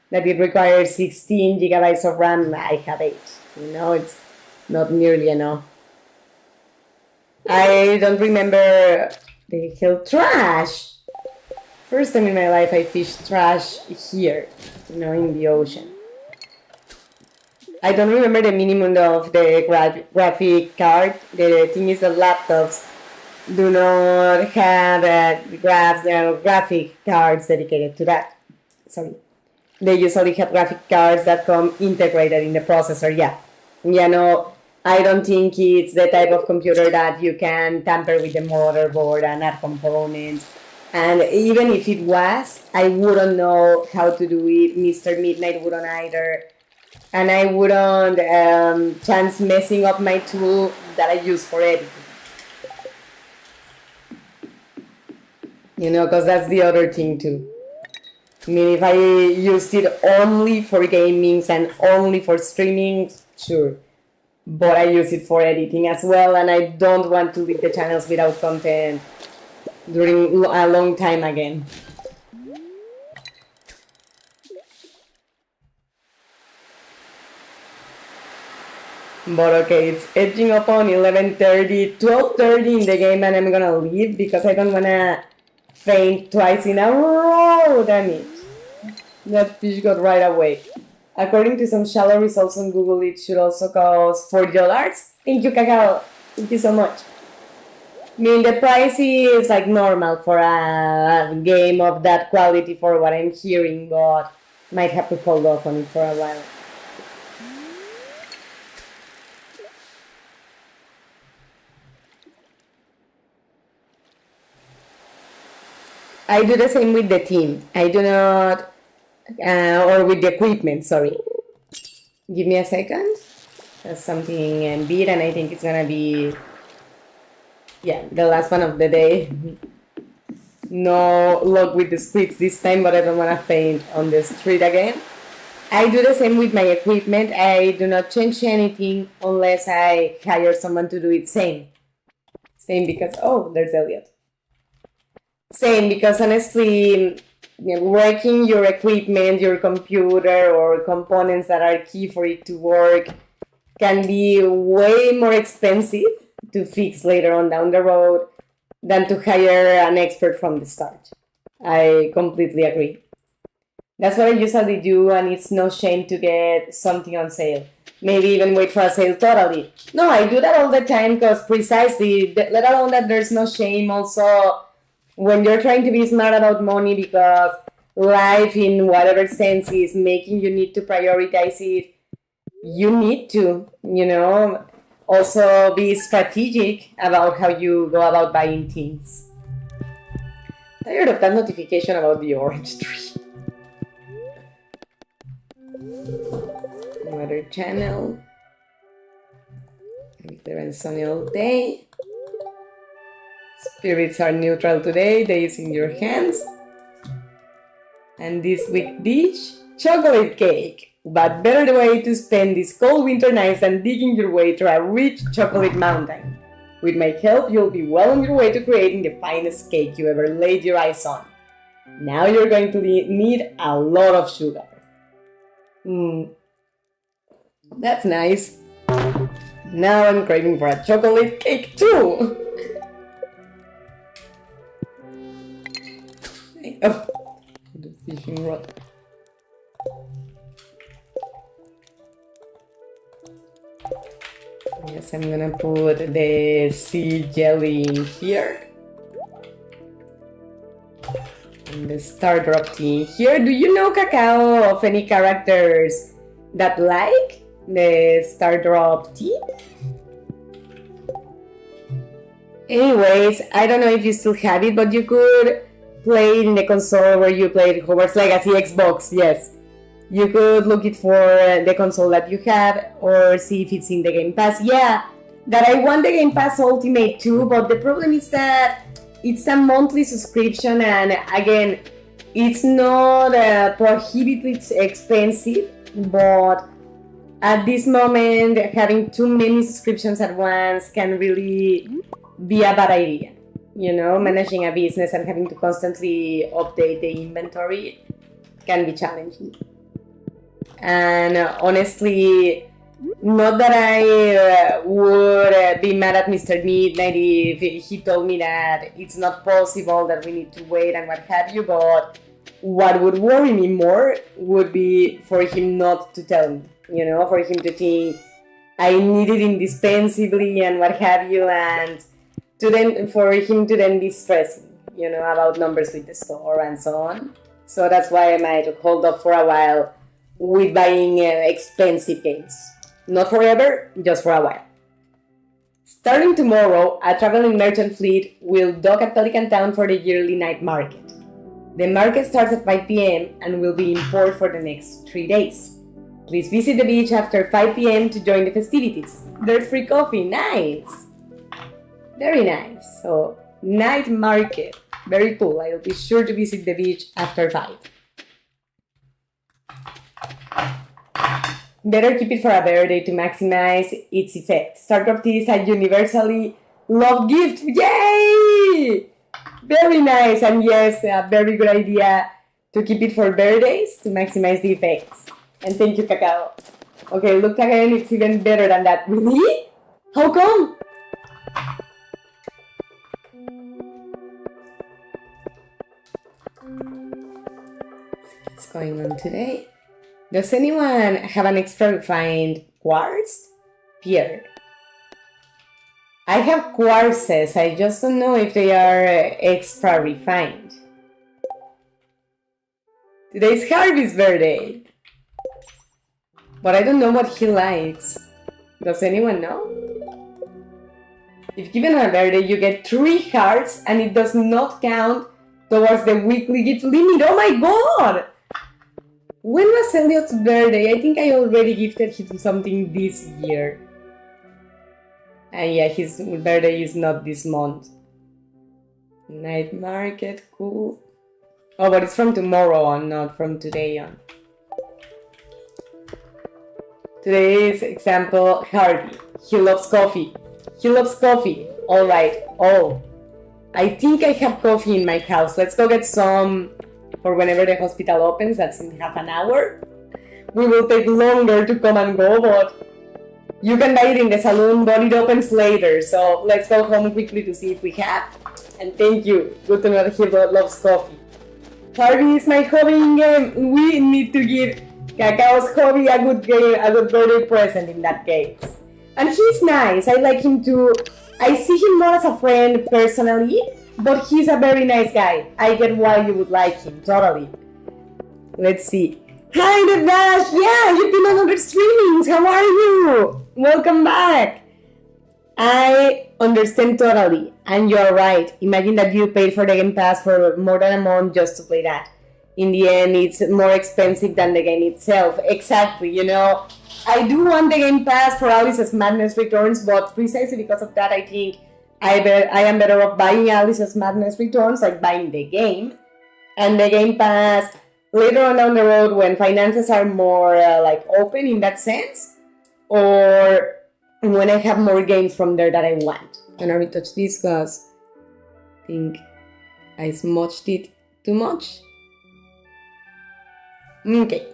that it requires 16 gigabytes of RAM. I have 8. You know, it's not nearly enough. I don't remember the hell trash. First time in my life I fished trash here, you know, in the ocean. I don't remember the minimum of the graphic card. The thing is that laptops do not have graphic cards dedicated to that. Sorry. They usually have graphic cards that come integrated in the processor, yeah. You know, I don't think it's the type of computer that you can tamper with the motherboard and add components. And even if it was, I wouldn't know how to do it. Mr. Midnight wouldn't either. And I wouldn't chance messing up my tool that I use for editing. You know, because that's the other thing too. I mean, if I used it only for gaming and only for streaming, sure. But I use it for editing as well, and I don't want to leave the channels without content during a long time again. But okay, it's edging up on 11:30, 12:30 in the game, and I'm gonna leave because I don't wanna faint twice in a row. Damn it. That fish got right away. According to some shallow results on Google, it should also cost $40. Thank you, Cacao. Thank you so much. I mean, the price is like normal for a game of that quality for what I'm hearing, but might have to hold off on it for a while. I do the same with the team. I do not, or with the equipment, sorry. Give me a second. There's something beat, and I think it's gonna be, yeah, the last one of the day. No luck with the squids this time, but I don't wanna faint on the street again. I do the same with my equipment. I do not change anything unless I hire someone to do it. Same because, oh, there's Elliot. Same because honestly, working your equipment, your computer, or components that are key for it to work can be way more expensive to fix later on down the road than to hire an expert from the start. I completely agree. That's what I usually do, and it's no shame to get something on sale. Maybe even wait for a sale totally. No, I do that all the time because precisely, let alone that there's no shame also when you're trying to be smart about money, because life in whatever sense is making you need to prioritize it, you need to, also be strategic about how you go about buying things. Tired of that notification about the orange tree. Weather channel. Clear and sunny all day. Spirits are neutral today. Day is in your hands. And this week dish, chocolate cake. But better way to spend these cold winter nights than digging your way to a rich chocolate mountain. With my help, you'll be well on your way to creating the finest cake you ever laid your eyes on. Now you're going to need a lot of sugar. That's nice. Now I'm craving for a chocolate cake too. Oh, the fishing rod. Yes, I'm gonna put the sea jelly in here. And the Stardrop tea in here. Do you know, Cacao, of any characters that like the Stardrop tea? Anyways, I don't know if you still have it, but you could play it in the console where you played Hogwarts Legacy Xbox, yes. You could look it for the console that you have or see if it's in the Game Pass. Yeah, that I want the Game Pass Ultimate too, but the problem is that it's a monthly subscription and again, it's not prohibitively expensive, but at this moment, having too many subscriptions at once can really be a bad idea. You know, managing a business and having to constantly update the inventory can be challenging. And honestly, not that I would be mad at Mr. Midnight if he told me that it's not possible, that we need to wait and what have you, but what would worry me more would be for him not to tell me, you know, for him to think I need it indispensably and what have you, and for him to then be stressing, you know, about numbers with the store and so on. So that's why I might hold up for a while with buying expensive games. Not forever, just for a while. Starting tomorrow, a traveling merchant fleet will dock at Pelican Town for the yearly night market. The market starts at 5 p.m. and will be in port for the next 3 days. Please visit the beach after 5 p.m. to join the festivities. There's free coffee, nice! Very nice. So, night market. Very cool. I'll be sure to visit the beach after 5. Better keep it for a better day to maximize its effect. Stardrop tea is a universally loved gift. Yay! Very nice. And yes, a very good idea to keep it for better days to maximize the effects. And thank you, Cacao. Okay, look again. It's even better than that. Really? How come? What's going on today? Does anyone have an extra refined quartz? Pierre. I have quartzes, I just don't know if they are extra refined. Today's Harvey's birthday. But I don't know what he likes. Does anyone know? If given a birthday, you get 3 hearts and it does not count towards the weekly gift limit. Oh my god! When was Elliot's birthday? I think I already gifted him something this year. And yeah, his birthday is not this month. Night market, cool. Oh, but it's from tomorrow on, not from today on. Today's example, Harvey. He loves coffee. He loves coffee. Alright. Oh. I think I have coffee in my house. Let's go get some for whenever the hospital opens. That's in half an hour. We will take longer to come and go, but you can buy it in the saloon, but it opens later. So let's go home quickly to see if we have. And thank you. Good to know that he loves coffee. Harvey is my hobby in game. We need to give Cacao's hobby a good birthday present in that case. And he's nice. I like him too. I see him more as a friend personally, but he's a very nice guy. I get why you would like him, totally. Let's see. Hi, The Dash! Yeah, you've been on other streamings. How are you? Welcome back. I understand totally, and you're right. Imagine that you paid for the Game Pass for more than a month just to play that. In the end, it's more expensive than the game itself. Exactly, I do want the Game Pass for Alice's Madness Returns, but precisely because of that, I think I am better off buying Alice's Madness Returns, like buying the game, and the Game Pass later on down the road when finances are more open in that sense, or when I have more games from there that I want. I'm gonna retouch this because I think I smudged it too much. Okay.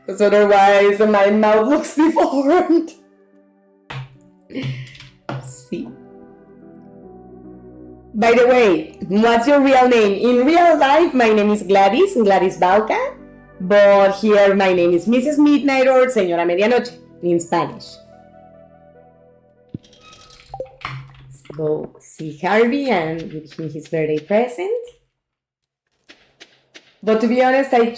Because otherwise my mouth looks deformed. See. By the way, what's your real name? In real life, my name is Gladys Balca. But here my name is Mrs. Midnight or Señora Medianoche in Spanish. Let's go see Harvey and give him his birthday present. But to be honest, I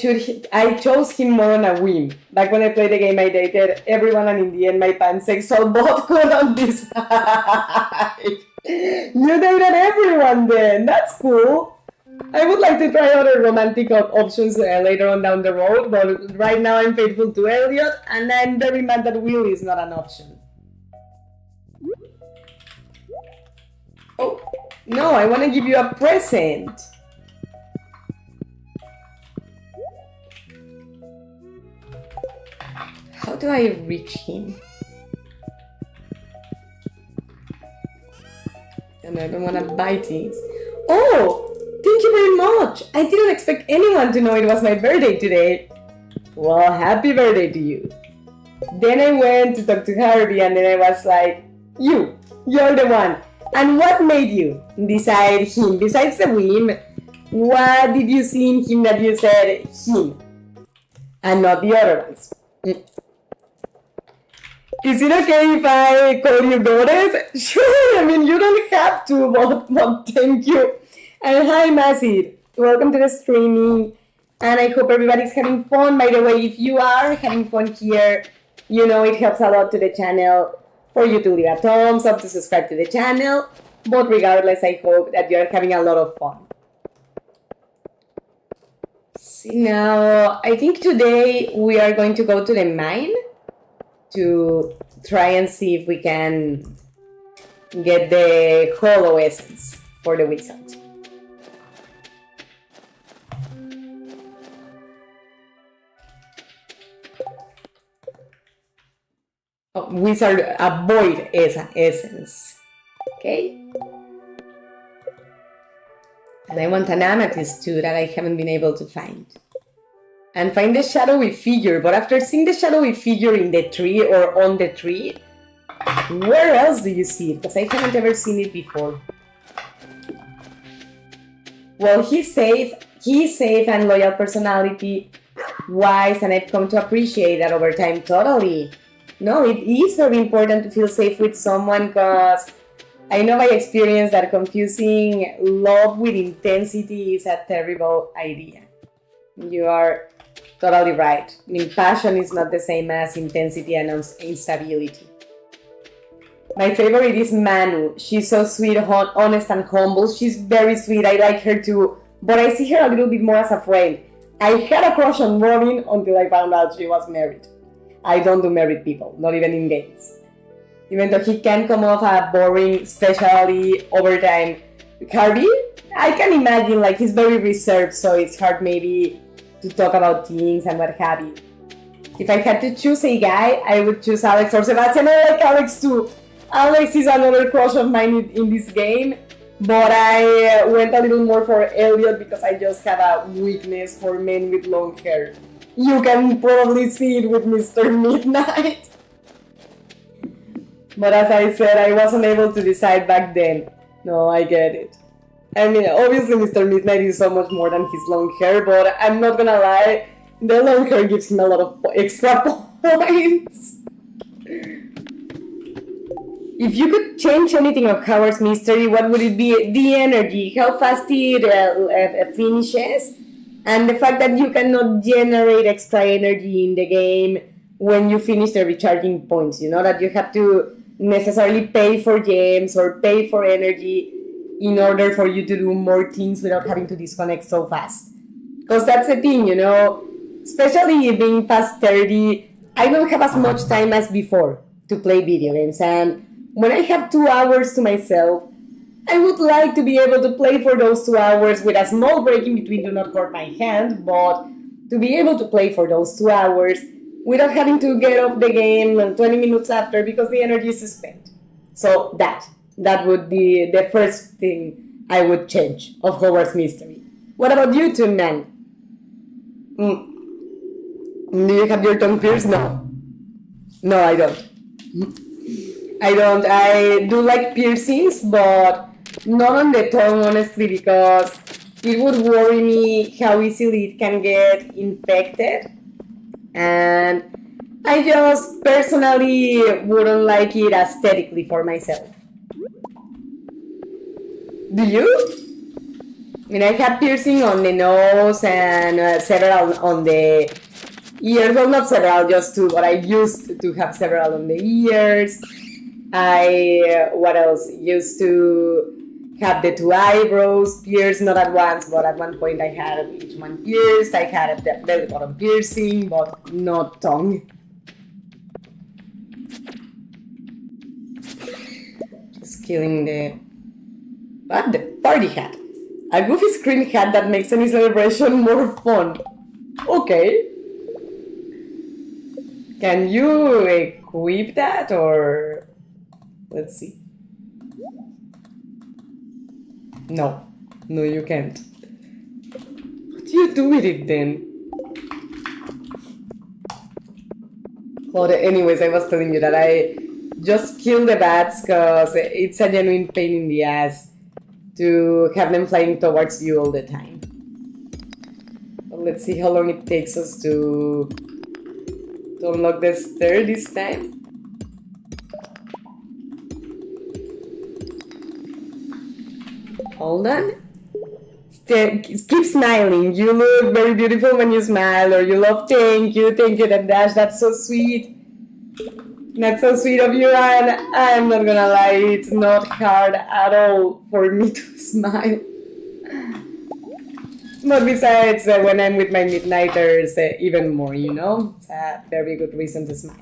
chose him more on a whim. Back when I played the game, I dated everyone, and in the end, my pansexual bot could on decide. You dated everyone then. That's cool. I would like to try other romantic options later on down the road, but right now I'm faithful to Elliot, and I'm very mad that Will is not an option. Oh, no, I want to give you a present. How do I reach him? And I don't want to bite things. Oh, thank you very much. I didn't expect anyone to know it was my birthday today. Well, happy birthday to you. Then I went to talk to Harvey and then I was like, you're the one. And what made you decide him? Besides the whim, what did you see in him that you said him and not the other ones? Is it okay if I call you Goddess? Sure, I mean, you don't have to, but thank you. And hi, Masid. Welcome to the streaming. And I hope everybody's having fun. By the way, if you are having fun here, it helps a lot to the channel for you to leave a thumbs up, to subscribe to the channel. But regardless, I hope that you're having a lot of fun. See, now, I think today we are going to go to the mine to try and see if we can get the hollow essence for the wizard. Oh, wizard avoid essence. Okay? And I want an amethyst too that I haven't been able to find. And find the shadowy figure, but after seeing the shadowy figure in the tree or on the tree, where else do you see it? Because I haven't ever seen it before. Well, he's safe and loyal personality, wise, and I've come to appreciate that over time totally. No, it is very important to feel safe with someone because I know by experience that confusing love with intensity is a terrible idea. You are totally right. I mean, passion is not the same as intensity and instability. My favorite is Manu. She's so sweet, honest, and humble. She's very sweet. I like her too. But I see her a little bit more as a friend. I had a crush on Robin until I found out she was married. I don't do married people, not even in games. Even though he can come off boring, especially over time. Harvey, I can imagine he's very reserved, so it's hard maybe to talk about things and what have you. If I had to choose a guy, I would choose Alex or Sebastian. I like Alex too. Alex is another crush of mine in this game, but I went a little more for Elliot because I just have a weakness for men with long hair. You can probably see it with Mr. Midnight. But as I said, I wasn't able to decide back then. No, I get it. I mean, obviously Mr. Midnight is so much more than his long hair, but I'm not gonna lie, the long hair gives him a lot of extra points. If you could change anything of Howard's mystery, what would it be? The energy, how fast it finishes, and the fact that you cannot generate extra energy in the game when you finish the recharging points, that you have to necessarily pay for gems or pay for energy in order for you to do more things without having to disconnect so fast. Because that's the thing, you know, especially being past 30, I don't have as much time as before to play video games. And when I have 2 hours to myself, I would like to be able to play for those 2 hours with a small break in between to not hurt my hand, but to be able to play for those 2 hours without having to get off the game 20 minutes after because the energy is spent. So that would be the first thing I would change of Hogwarts Mystery. What about you two, man? Do you have your tongue pierced? No. No, I don't. I don't. I do like piercings, but not on the tongue, honestly, because it would worry me how easily it can get infected. And I just personally wouldn't like it aesthetically for myself. Do you? I mean, I have piercing on the nose and several on the ears. Well, not several, just two, but I used to have several on the ears. What else? Used to have the 2 eyebrows pierced, not at once, but at one point I had each one pierced. I had a belly button piercing, but not tongue. Just killing the party hat. A goofy screen hat that makes any celebration more fun. Okay. Can you equip that or... Let's see. No, you can't. What do you do with it then? Well, anyways, I was telling you that I just kill the bats because it's a genuine pain in the ass to have them flying towards you all the time. Well, let's see how long it takes us to unlock the stair this time. Hold on. Keep smiling. You look very beautiful when you smile, or you love thank you, that dash. That's so sweet. That's so sweet of you, and I'm not gonna lie, it's not hard at all for me to smile. But besides, when I'm with my midnighters, even more, you know? It's a very good reason to smile.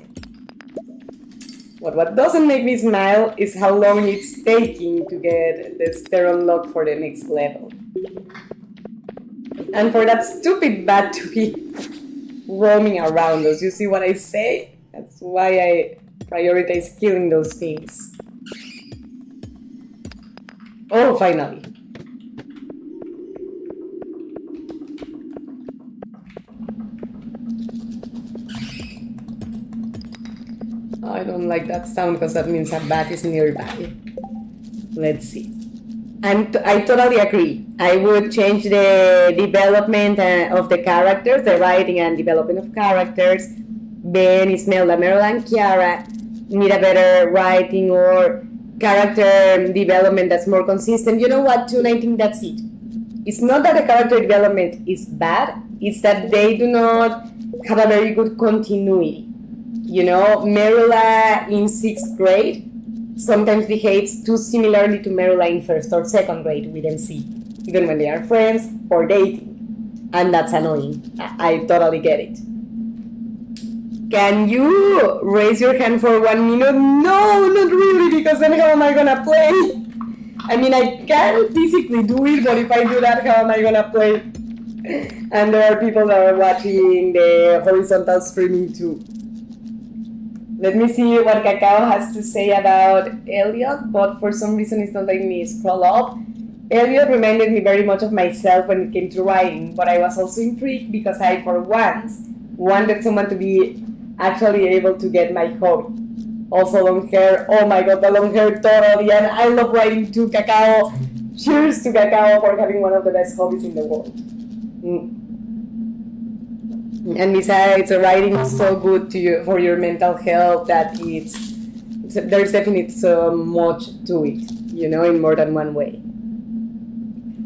But what doesn't make me smile is how long it's taking to get the stair unlocked for the next level. And for that stupid bat to be roaming around us, you see what I say? That's why I prioritize killing those things. Oh, finally. I don't like that sound because that means a bat is nearby. Let's see. And I totally agree. I would change the development of the characters, the writing and development of characters. Ben, Ismelda, Meryl, and Kiara need a better writing or character development that's more consistent. You know what, Tune? I think that's it. It's not that the character development is bad, it's that they do not have a very good continuity. You know, Merula in 6th grade sometimes behaves too similarly to Merula in 1st or 2nd grade with MC, even when they are friends or dating. And that's annoying. I totally get it. Can you raise your hand for 1 minute? No, not really, because then how am I gonna play? I mean, I can physically do it, but if I do that, how am I gonna play? And there are people that are watching the horizontal streaming too. Let me see what Cacao has to say about Elliot, but for some reason it's not letting me scroll up. Elliot reminded me very much of myself when it came to writing, but I was also intrigued because I, for once, wanted someone to be actually able to get my hobby. Also long hair, oh my god, the long hair totally, and I love writing too, Cacao. Cheers to Cacao for having one of the best hobbies in the world. And besides, writing is so good to you for your mental health that there's definitely so much to it, you know, in more than one way.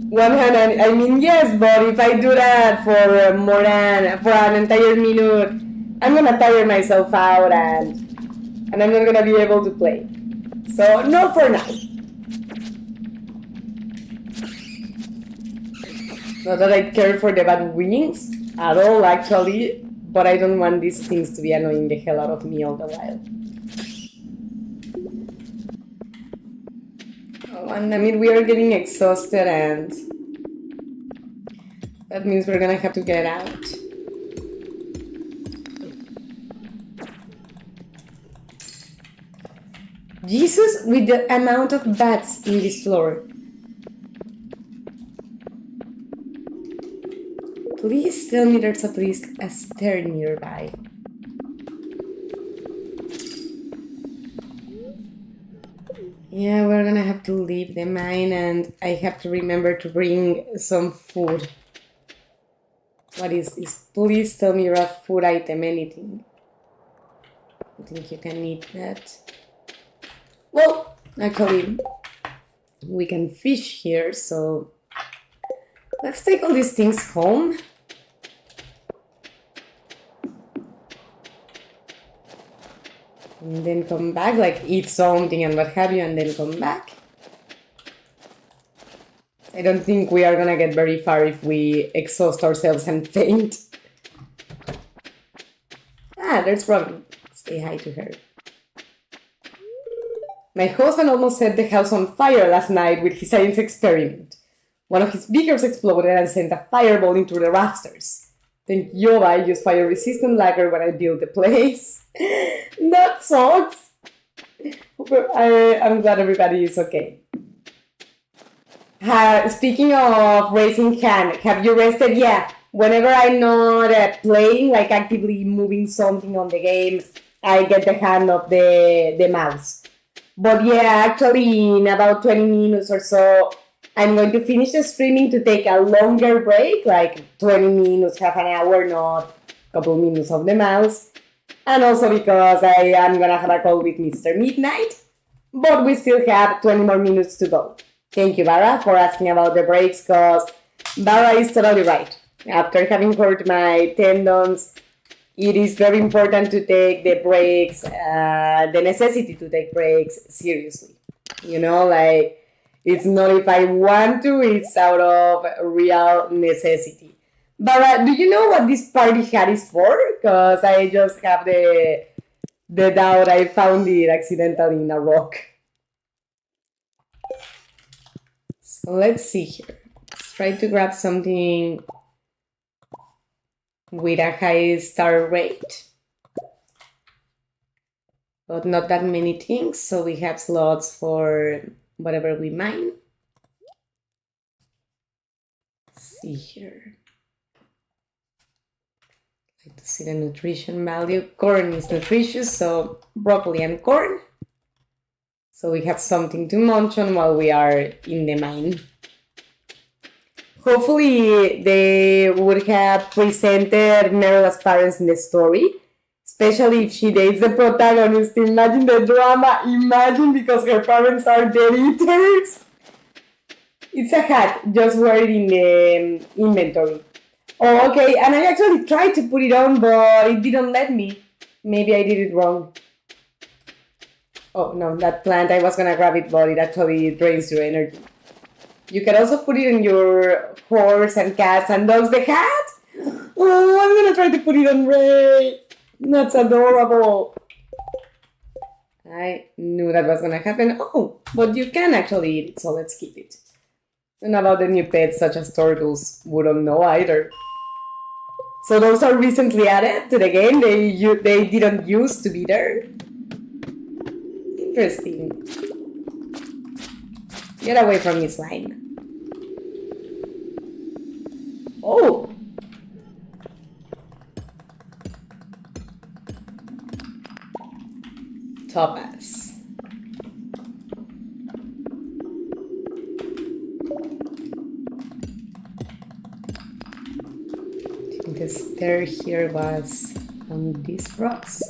One hand, I mean, yes, but if I do that for an entire minute, I'm gonna tire myself out and I'm not gonna be able to play. So, no for now. Not that I care for the bad wings at all, actually, but I don't want these things to be annoying the hell out of me all the while. Oh, and I mean, we are getting exhausted, and that means we're gonna have to get out. Jesus, with the amount of bats in this floor. Please tell me there's at least a stair nearby. Yeah, we're gonna have to leave the mine, and I have to remember to bring some food. What is this? Please tell me you're a food item, anything. I think you can eat that. Well, actually, we can fish here, so let's take all these things home. And then come back, like eat something and what have you, and then come back. I don't think we are gonna get very far if we exhaust ourselves and faint. Ah, there's Robin. Say hi to her. My husband almost set the house on fire last night with his science experiment. One of his beakers exploded and sent a fireball into the rafters. Thank Yoba, I used fire-resistant lacquer when I built the place. That sucks. I'm glad everybody is okay. Speaking of raising hand, have you rested? Yeah. Whenever I'm not playing, like actively moving something on the game, I get the hand of the mouse. But yeah, actually in about 20 minutes or so, I'm going to finish the streaming to take a longer break, like 20 minutes, half an hour, not a couple minutes of the mouse. And also because I am gonna have a call with Mr. Midnight, but we still have 20 more minutes to go. Thank you, Bara, for asking about the breaks, because Bara is totally right. After having hurt my tendons, it is very important to take the breaks, the necessity to take breaks seriously. You know, like, it's not if I want to, it's out of real necessity. But do you know what this party hat is for? Because I just have the doubt I found it accidentally in a rock. So let's see here. Let's try to grab something with a high star rate. But not that many things, so we have slots for whatever we mine. Let's see here. Like to see the nutrition value. Corn is nutritious, so broccoli and corn. So we have something to munch on while we are in the mine. Hopefully they would have presented Meryl's parents in the story, especially if she dates the protagonist. Imagine the drama. Imagine, because her parents are dead eaters. It's a hat. Just wear it in the inventory. Oh, okay. And I actually tried to put it on, but it didn't let me. Maybe I did it wrong. Oh, no, that plant, I was gonna grab it, but it actually drains your energy. You can also put it in your horse and cats and dogs. The hat? Oh, I'm gonna try to put it on Ray. That's adorable. I knew that was gonna happen. Oh, but you can actually eat it, so let's keep it. And about the new pets such as turtles, wouldn't know either. So those are recently added to the game. They didn't used to be there. Interesting. Get away from this line. Oh! Topaz. I think the stair here was on these rocks.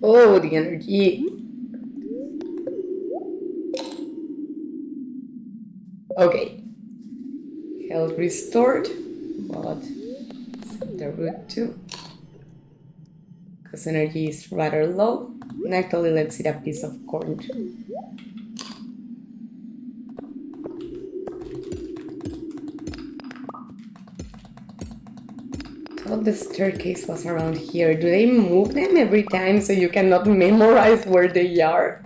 Oh, the energy. Okay. Health restored, but the root too. because energy is rather low. And actually, let's eat a piece of corn too. I thought the staircase was around here. Do they move them every time so you cannot memorize where they are?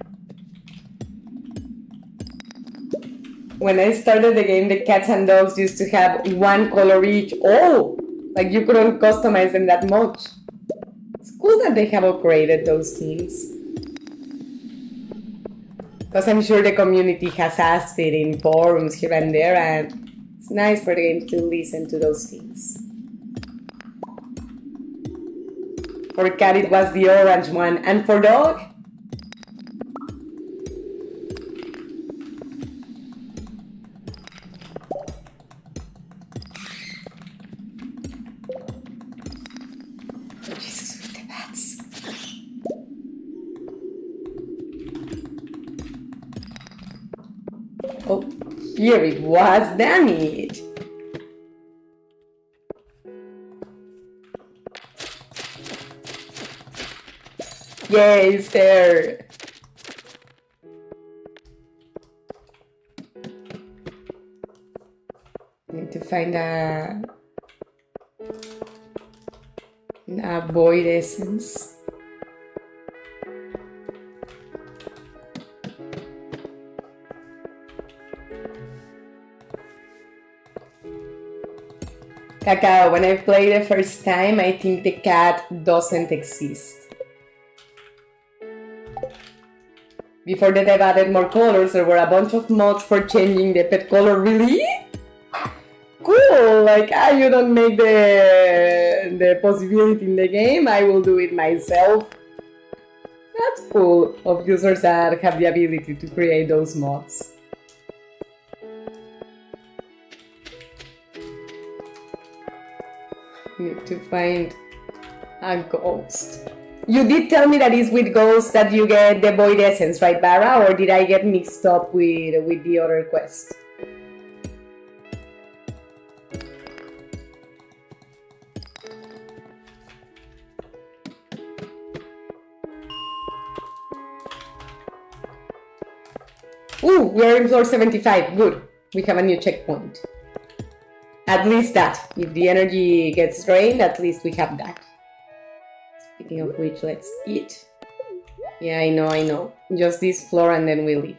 When I started the game, the cats and dogs used to have one color each. Oh! Like you couldn't customize them that much. It's cool that they have upgraded those things. Because I'm sure the community has asked it in forums here and there, and it's nice for the game to listen to those things. For cat it was the orange one, and for dog? Oh, Jesus, with the bats. Oh, here it was, damn it! Yay, it's there! I need to find a void essence. Cacao, when I played the first time, I think the cat doesn't exist. Before that I've added more colors, there were a bunch of mods for changing the pet color. Really? Cool! Like, you don't make the possibility in the game, I will do it myself. That's cool of users that have the ability to create those mods. Need to find a ghost. You did tell me that it's with ghosts that you get the void essence, right, Barra? Or did I get mixed up with the other quest? Ooh, we are in floor 75. Good. We have a new checkpoint. At least that. If the energy gets drained, at least we have that. Speaking of which, let's eat. Yeah, I know. Just this floor and then we leave.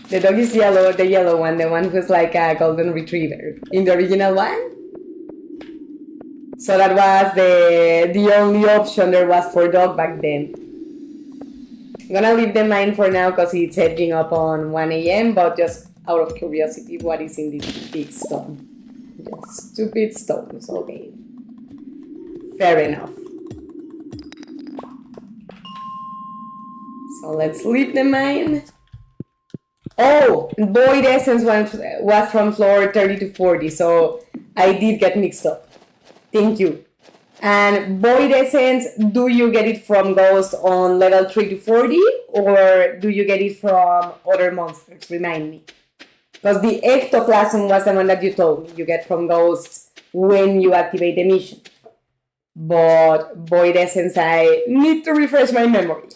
The dog is yellow, the yellow one, the one who's like a golden retriever. In the original one? So that was the only option there was for dog back then. I'm gonna leave the mine for now because it's edging up on 1 AM, but just out of curiosity, what is in this big stone? Just stupid stones, okay. Fair enough. So let's leave the mine. Oh, void essence was from floor 30 to 40, so I did get mixed up. Thank you. And void essence, do you get it from ghost on level 3 to 40, or do you get it from other monsters? Remind me. Because the ectoplasm was the one that you told me you get from ghosts when you activate the mission. But void essence, I need to refresh my memory.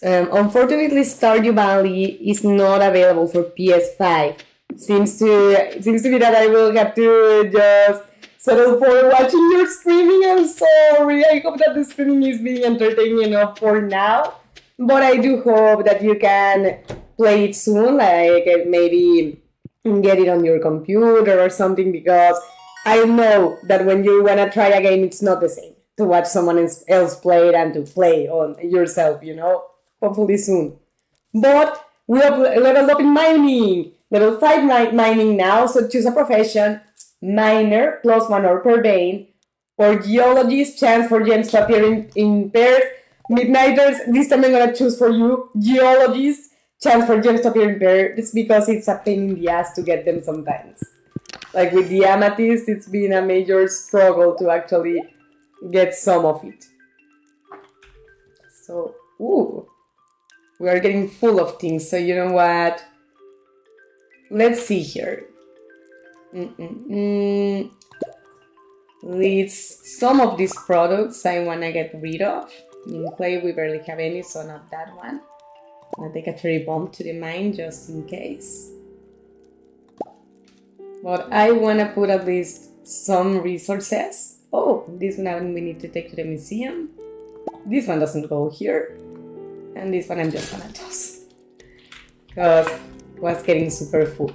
Unfortunately, Stardew Valley is not available for PS5. Seems to be that I will have to just settle for watching your streaming. I'm sorry. I hope that the streaming is being entertaining enough for now. But I do hope that you can play it soon, like maybe get it on your computer or something, because I know that when you want to try a game, it's not the same to watch someone else play it and to play on yourself, you know? Hopefully soon. But we have leveled up in mining. Level 5 mining now, so choose a profession. Miner, +1 ore per vein. Or geologist, chance for gems to appear in pairs. Midnighters, this time I'm gonna choose for you. Geologist, chance for gems to appear in pairs, because it's a pain in the ass to get them sometimes. Like with the amethyst, it's been a major struggle to actually get some of it. So, ooh. We are getting full of things, so you know what? Let's see here. Some of these products I want to get rid of. In clay we barely have any, so not that one. I'll take a cherry bomb to the mine just in case. But I want to put at least some resources. Oh, this one we need to take to the museum. This one doesn't go here. And this one I'm just gonna toss. Because it was getting super full.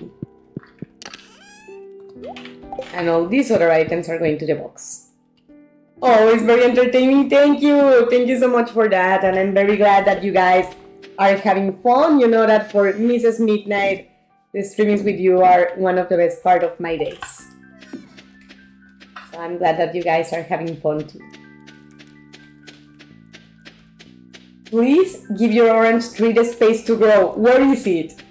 And all these other items are going to the box. Oh, it's very entertaining. Thank you. Thank you so much for that. And I'm very glad that you guys are having fun. You know that for Mrs. Midnight, the streamings with you are one of the best part of my days. So I'm glad that you guys are having fun too. Please give your orange tree the space to grow. Where is it?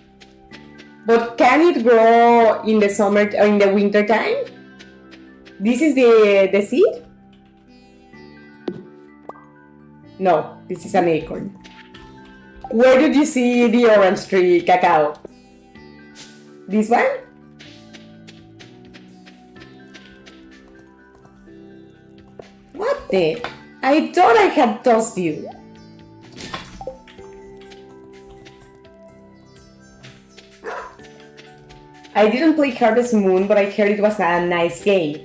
But can it grow in the summer or in the winter time? This is the seed? No, this is an acorn. Where did you see the orange tree, Cacao? This one? What the? I thought I had tossed you. I didn't play Harvest Moon, but I heard it was a nice game.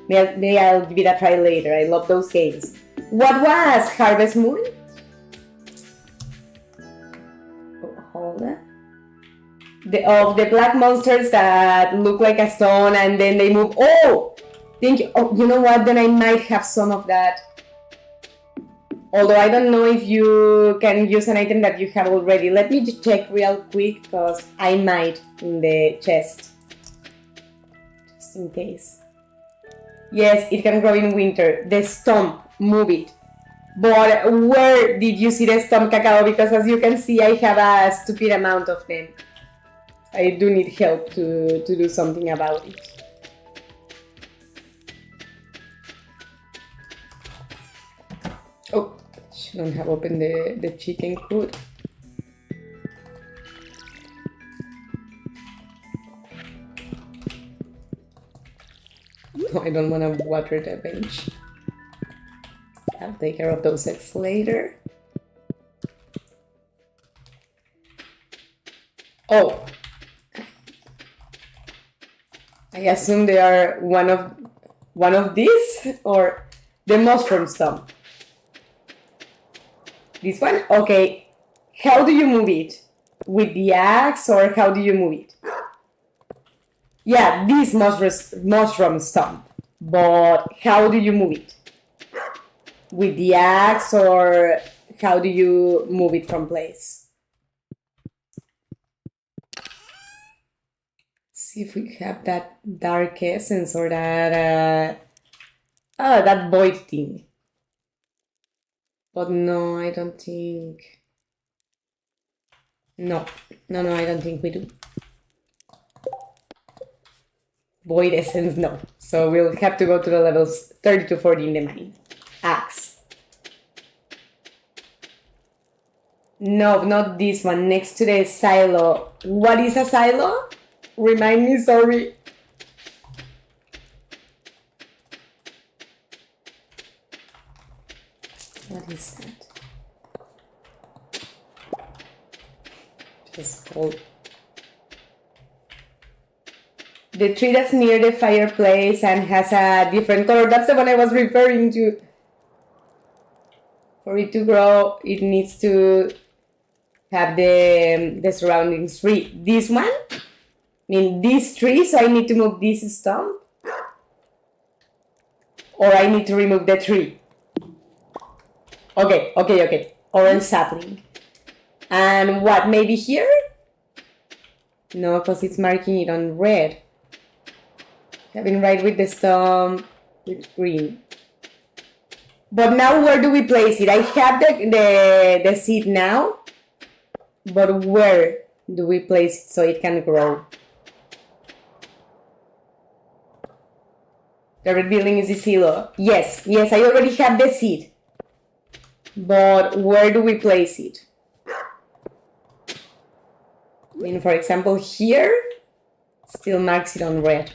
Maybe I'll give it a try later. I love those games. What was Harvest Moon? Oh, hold on. The black monsters that look like a stone and then they move. Oh! Thank you. Oh, you know what? Then I might have some of that. Although I don't know if you can use an item that you have already. Let me just check real quick because I might in the chest. Just in case. Yes, it can grow in winter. The stump, move it. But where did you see the stump, Cacao? Because as you can see, I have a stupid amount of them. I do need help to do something about it. Oh, shouldn't have opened the chicken coop. No, I don't want to water the bench. I'll take care of those eggs later. Oh, I assume they are one of these or the mushroom stump. This one? Okay. How do you move it? With the axe or how do you move it? Yeah, this mushroom stump. But how do you move it? With the axe or how do you move it from place? See if we have that dark essence or that that void thing. But no, I don't think. No, I don't think we do. Void essence, no. So we'll have to go to the levels 30 to 40 in the mine. Axe. No, not this one. Next to the silo. What is a silo? Remind me, sorry. What is that? Just hold. The tree that's near the fireplace and has a different color. That's the one I was referring to. For it to grow, it needs to have the surroundings free. This one? I mean, this tree, so I need to move this stump? Or I need to remove the tree? Okay. Orange sapling. And what, maybe here? No, because it's marking it on red. Having right with the stump with green. But now where do we place it? I have the seed now. But where do we place it so it can grow? The red building is the silo. Yes, I already have the seed. But where do we place it? I mean, for example, here, still marks it on red.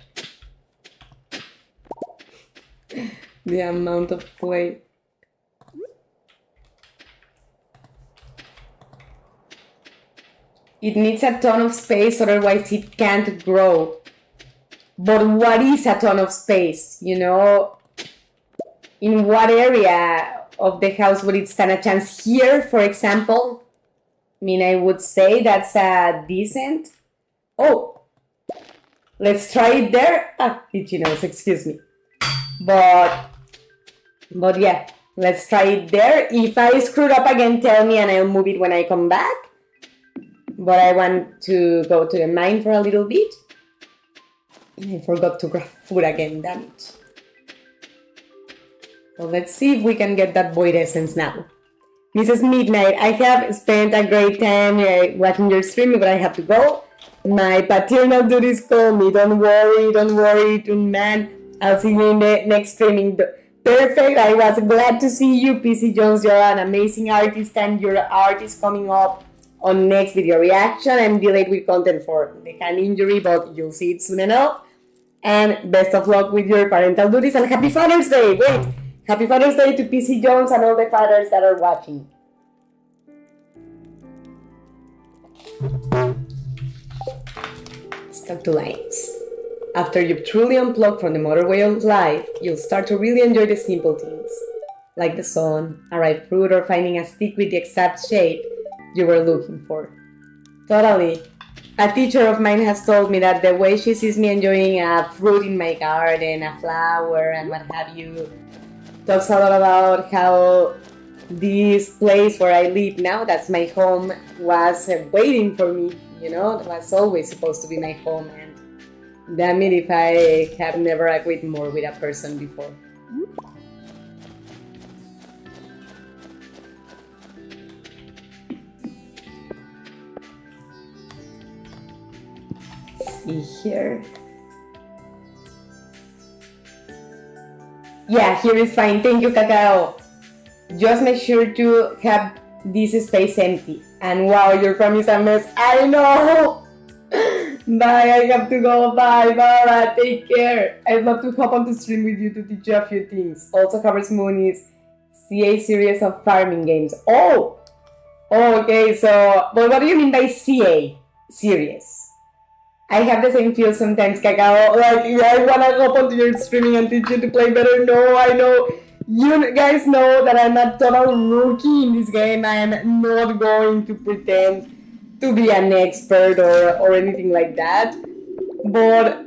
The amount of play. It needs a ton of space, otherwise it can't grow. But what is a ton of space? You know, in what area of the house would it stand a chance? Here, for example, I mean, I would say that's a decent. Oh, let's try it there. Itchy nose, excuse me. But yeah, let's try it there. If I screwed up again, tell me and I'll move it when I come back. But I want to go to the mine for a little bit. I forgot to grab food again, damn it. So let's see if we can get that void essence now. Mrs. Midnight, I have spent a great time watching your stream, but I have to go. My paternal duties call me. Don't worry, man. I'll see you in the next streaming. Perfect, I was glad to see you, PC Jones. You're an amazing artist and your art is coming up on next video reaction. I'm delayed with content for the hand injury, but you'll see it soon enough. And best of luck with your parental duties and happy Father's Day! Wait! Happy Father's Day to PC Jones and all the fathers that are watching. Stuck to lines. After you've truly unplugged from the motorway of life, you'll start to really enjoy the simple things, like the sun, a ripe fruit, or finding a stick with the exact shape you were looking for. Totally. A teacher of mine has told me that the way she sees me enjoying a fruit in my garden, a flower, and what have you, talks a lot about how this place where I live now, that's my home, was waiting for me, you know, it was always supposed to be my home, and damn it if I have never agreed more with a person before. See here. Yeah, here is fine. Thank you, Cacao. Just make sure to have this space empty. And wow, your farm is a mess. I know! Bye, I have to go. Bye, Bara. Take care. I'd love to hop on the stream with you to teach you a few things. Also, Harvest Moon is CA series of farming games. Oh! Okay, so, but what do you mean by CA series? I have the same feel sometimes, Cacao. Like, I wanna hop onto your streaming and teach you to play better. No, I know. You guys know that I'm a total rookie in this game. I am not going to pretend to be an expert or anything like that. But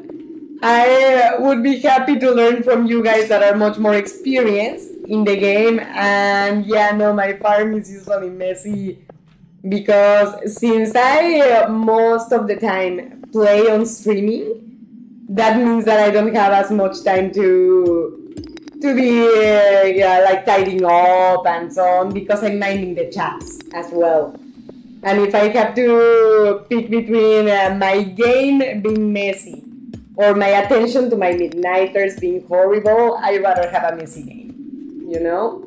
I would be happy to learn from you guys that are much more experienced in the game. And yeah, no, my farm is usually messy because since I most of the time play on streaming, that means that I don't have as much time to be like tidying up and so on, because I'm minding the chats as well. And if I have to pick between my game being messy or my attention to my midnighters being horrible, I'd rather have a messy game, you know?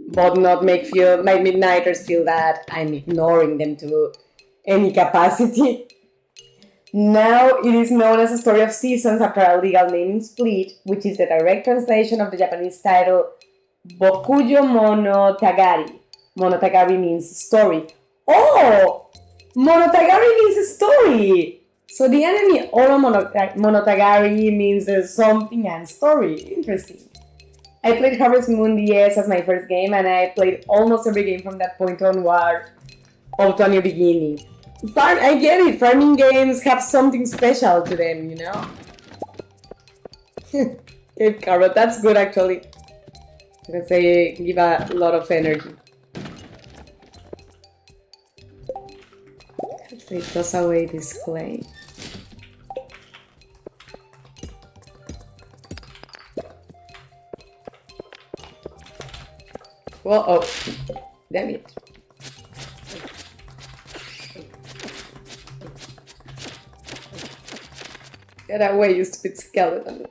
But not make my midnighters feel that I'm ignoring them to any capacity. Now it is known as a story of seasons after a legal naming split, which is the direct translation of the Japanese title Bokuyo Monogatari. Monogatari means story. Oh! Monogatari means story! So the enemy Oro Monogatari means something and story. Interesting. I played Harvest Moon DS as my first game, and I played almost every game from that point onward up to a new beginning. I get it, farming games have something special to them, you know? Cape Carrot, that's good actually, because they give a lot of energy. They toss away this clay. Well, oh, damn it. Get away, you stupid skeleton.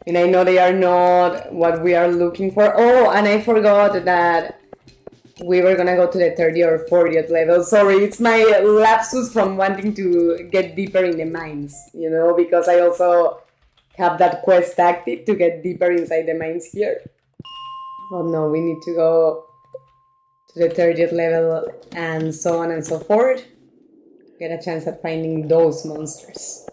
And I know they are not what we are looking for. Oh, and I forgot that we were gonna go to the 30th or 40th level. Sorry, it's my lapsus from wanting to get deeper in the mines, you know, because I also have that quest active to get deeper inside the mines here. Oh no, we need to go to the 30th level and so on and so forth. Get a chance at finding those monsters.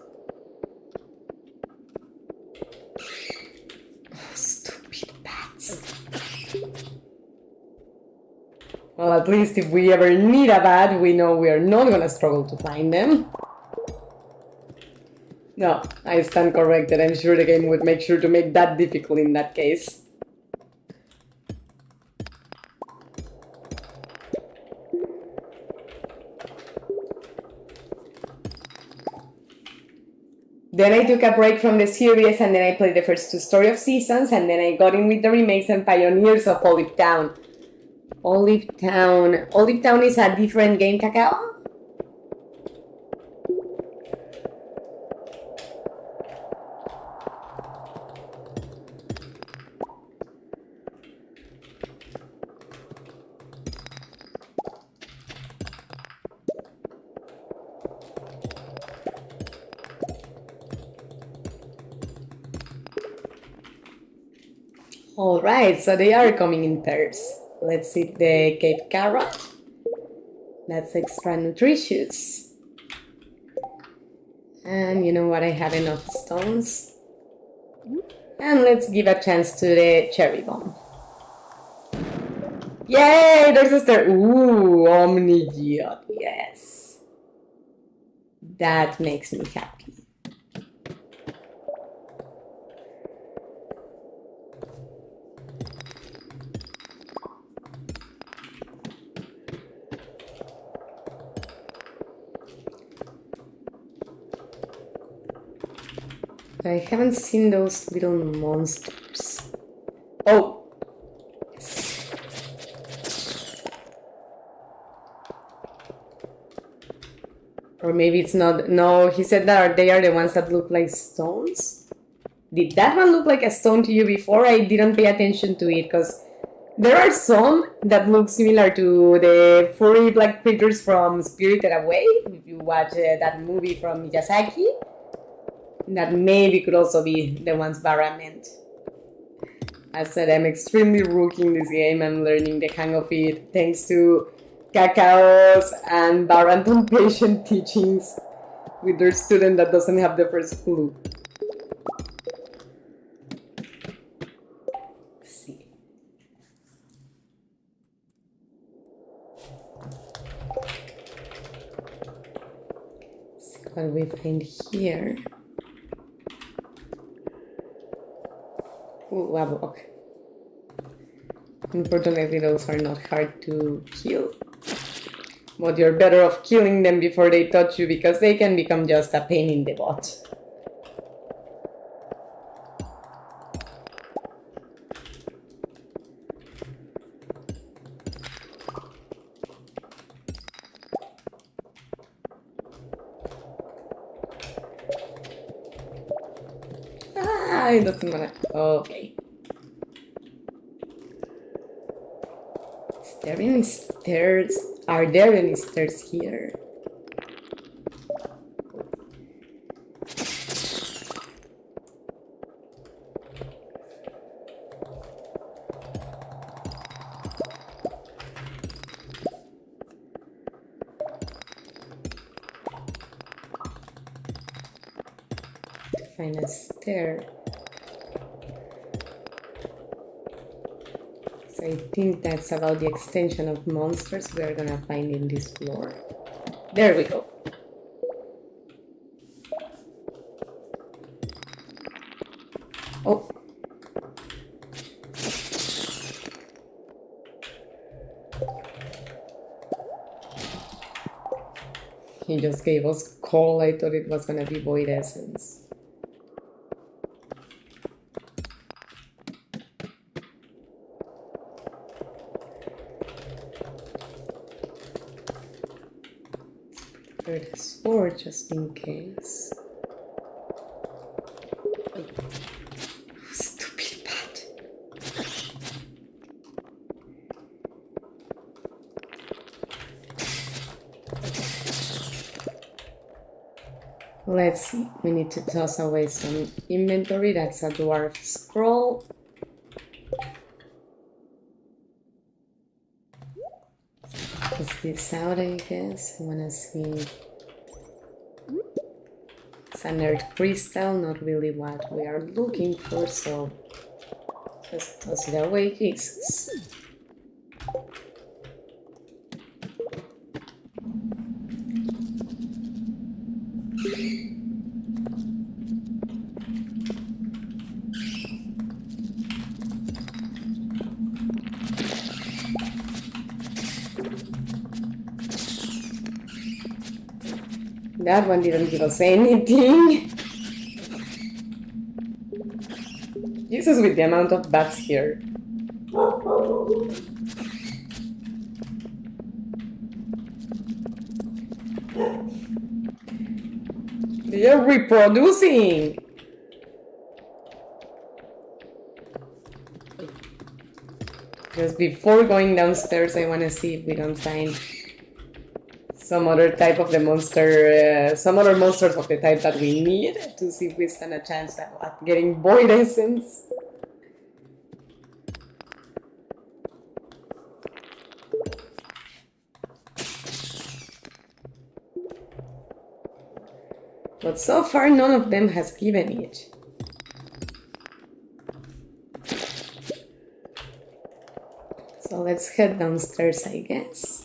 Oh, stupid bats. Well, at least if we ever need a bat, we know we are not gonna struggle to find them. No, I stand corrected. I'm sure the game would make sure to make that difficult in that case. Then I took a break from the series and then I played the first two Story of Seasons and then I got in with the remakes and pioneers of Olive Town. Olive Town is a different game, Cacao? Alright, so they are coming in pairs. Let's see the Cape Carrot. That's extra nutritious. And you know what, I have enough stones. And let's give a chance to the Cherry Bomb. Yay, there's a star. Ooh, Omnigeot, yes. That makes me happy. I haven't seen those little monsters. Oh! Yes. Or maybe it's not. No, he said that they are the ones that look like stones. Did that one look like a stone to you before? I didn't pay attention to it because there are some that look similar to the furry black creatures from Spirited Away. If you watch that movie from Miyazaki. That maybe could also be the ones Barra meant. As said, I'm extremely rookie in this game. I'm learning the hang of it thanks to Cacao's and Baranton patient teachings with their student that doesn't have the first clue. Let's see. See what we find here. Ooh, a block. Unfortunately, those are not hard to kill. But you're better off killing them before they touch you because they can become just a pain in the butt. Ah, it doesn't matter. Okay. Is there any stairs? Are there any stairs here? Find a stair. So I think that's about the extension of monsters we are gonna find in this floor. There we go. Oh. He just gave us coal. I thought it was gonna be void essence. The sword just in case. Stupid bat. Let's see, we need to toss away some inventory. That's a dwarf scroll. Test this out, I guess. I wanna see. It's an earth crystal, not really what we are looking for, so just toss it away, Jesus. That one didn't give us anything. Jesus, with the amount of bats here. They are reproducing. Just before going downstairs, I want to see if we don't find some other type of the monster, some other monsters of the type that we need to see if we stand a chance at getting void essence. But so far, none of them has given it. So let's head downstairs, I guess.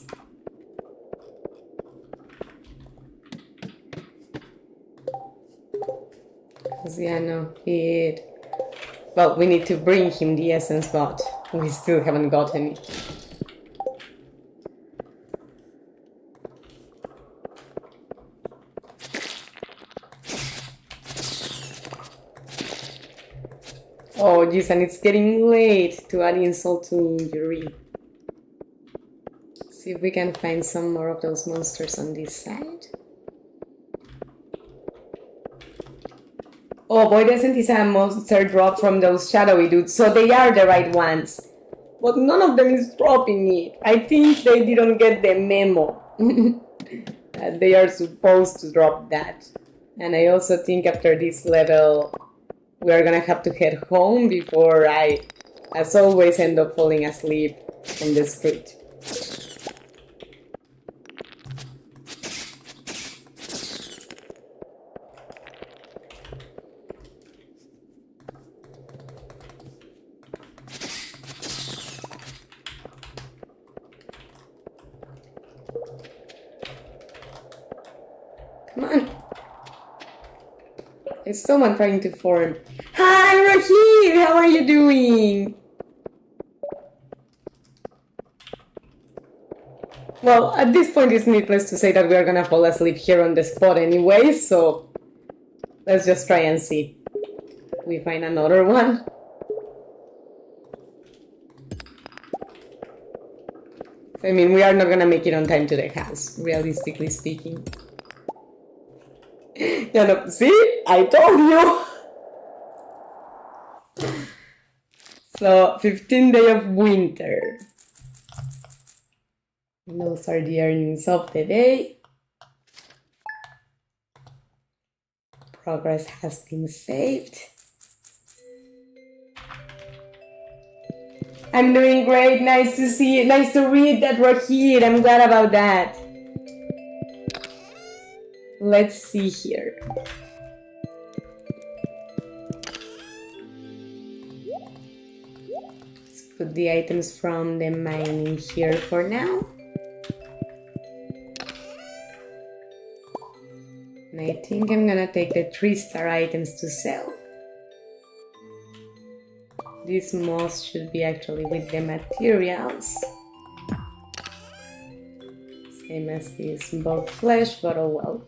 Yeah, no, well, we need to bring him the essence, but we still haven't gotten it. Oh, geez, and it's getting late to add insult to injury. See if we can find some more of those monsters on this side. Oh, Void Essence is a monster drop from those shadowy dudes, so they are the right ones. But none of them is dropping it. I think they didn't get the memo. That they are supposed to drop that. And I also think after this level, we are gonna have to head home before I, as always, end up falling asleep on the street. Come on. There's someone trying to form. Hi, Rahid! How are you doing? Well, at this point it's needless to say that we are gonna fall asleep here on the spot anyway, so let's just try and see if we find another one. I mean, we are not gonna make it on time to the house, realistically speaking. Yeah, no, see? I told you! So, 15th day of winter. Those are the earnings of the day. Progress has been saved. I'm doing great, nice to see you, nice to read that, Rahid. I'm glad about that. Let's see here. Let's put the items from the mine in here for now. And I think I'm gonna take the 3-star items to sell. This moss should be actually with the materials. Same as this bulk flesh, but oh well.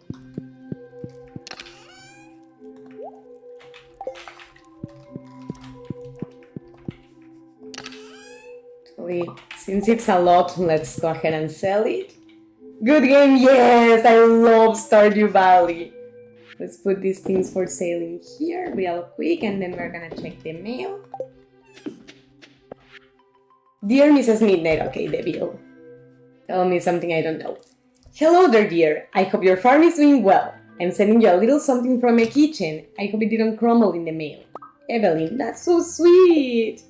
Since it's a lot, let's go ahead and sell it. Good game, yes! I love Stardew Valley. Let's put these things for sale in here real quick, and then we're gonna check the mail. Dear Mrs. Midnight, okay, the bill. Tell me something I don't know. Hello there, dear. I hope your farm is doing well. I'm sending you a little something from my kitchen. I hope it didn't crumble in the mail. Evelyn, that's so sweet.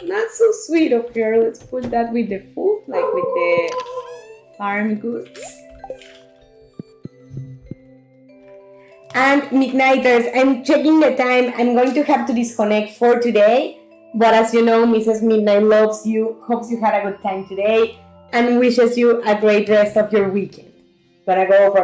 That's so sweet of her. Let's put that with the food, like with the farm goods. And Midnighters, I'm checking the time. I'm going to have to disconnect for today. But as you know, Mrs. Midnight loves you, hopes you had a good time today, and wishes you a great rest of your weekend. Gonna go for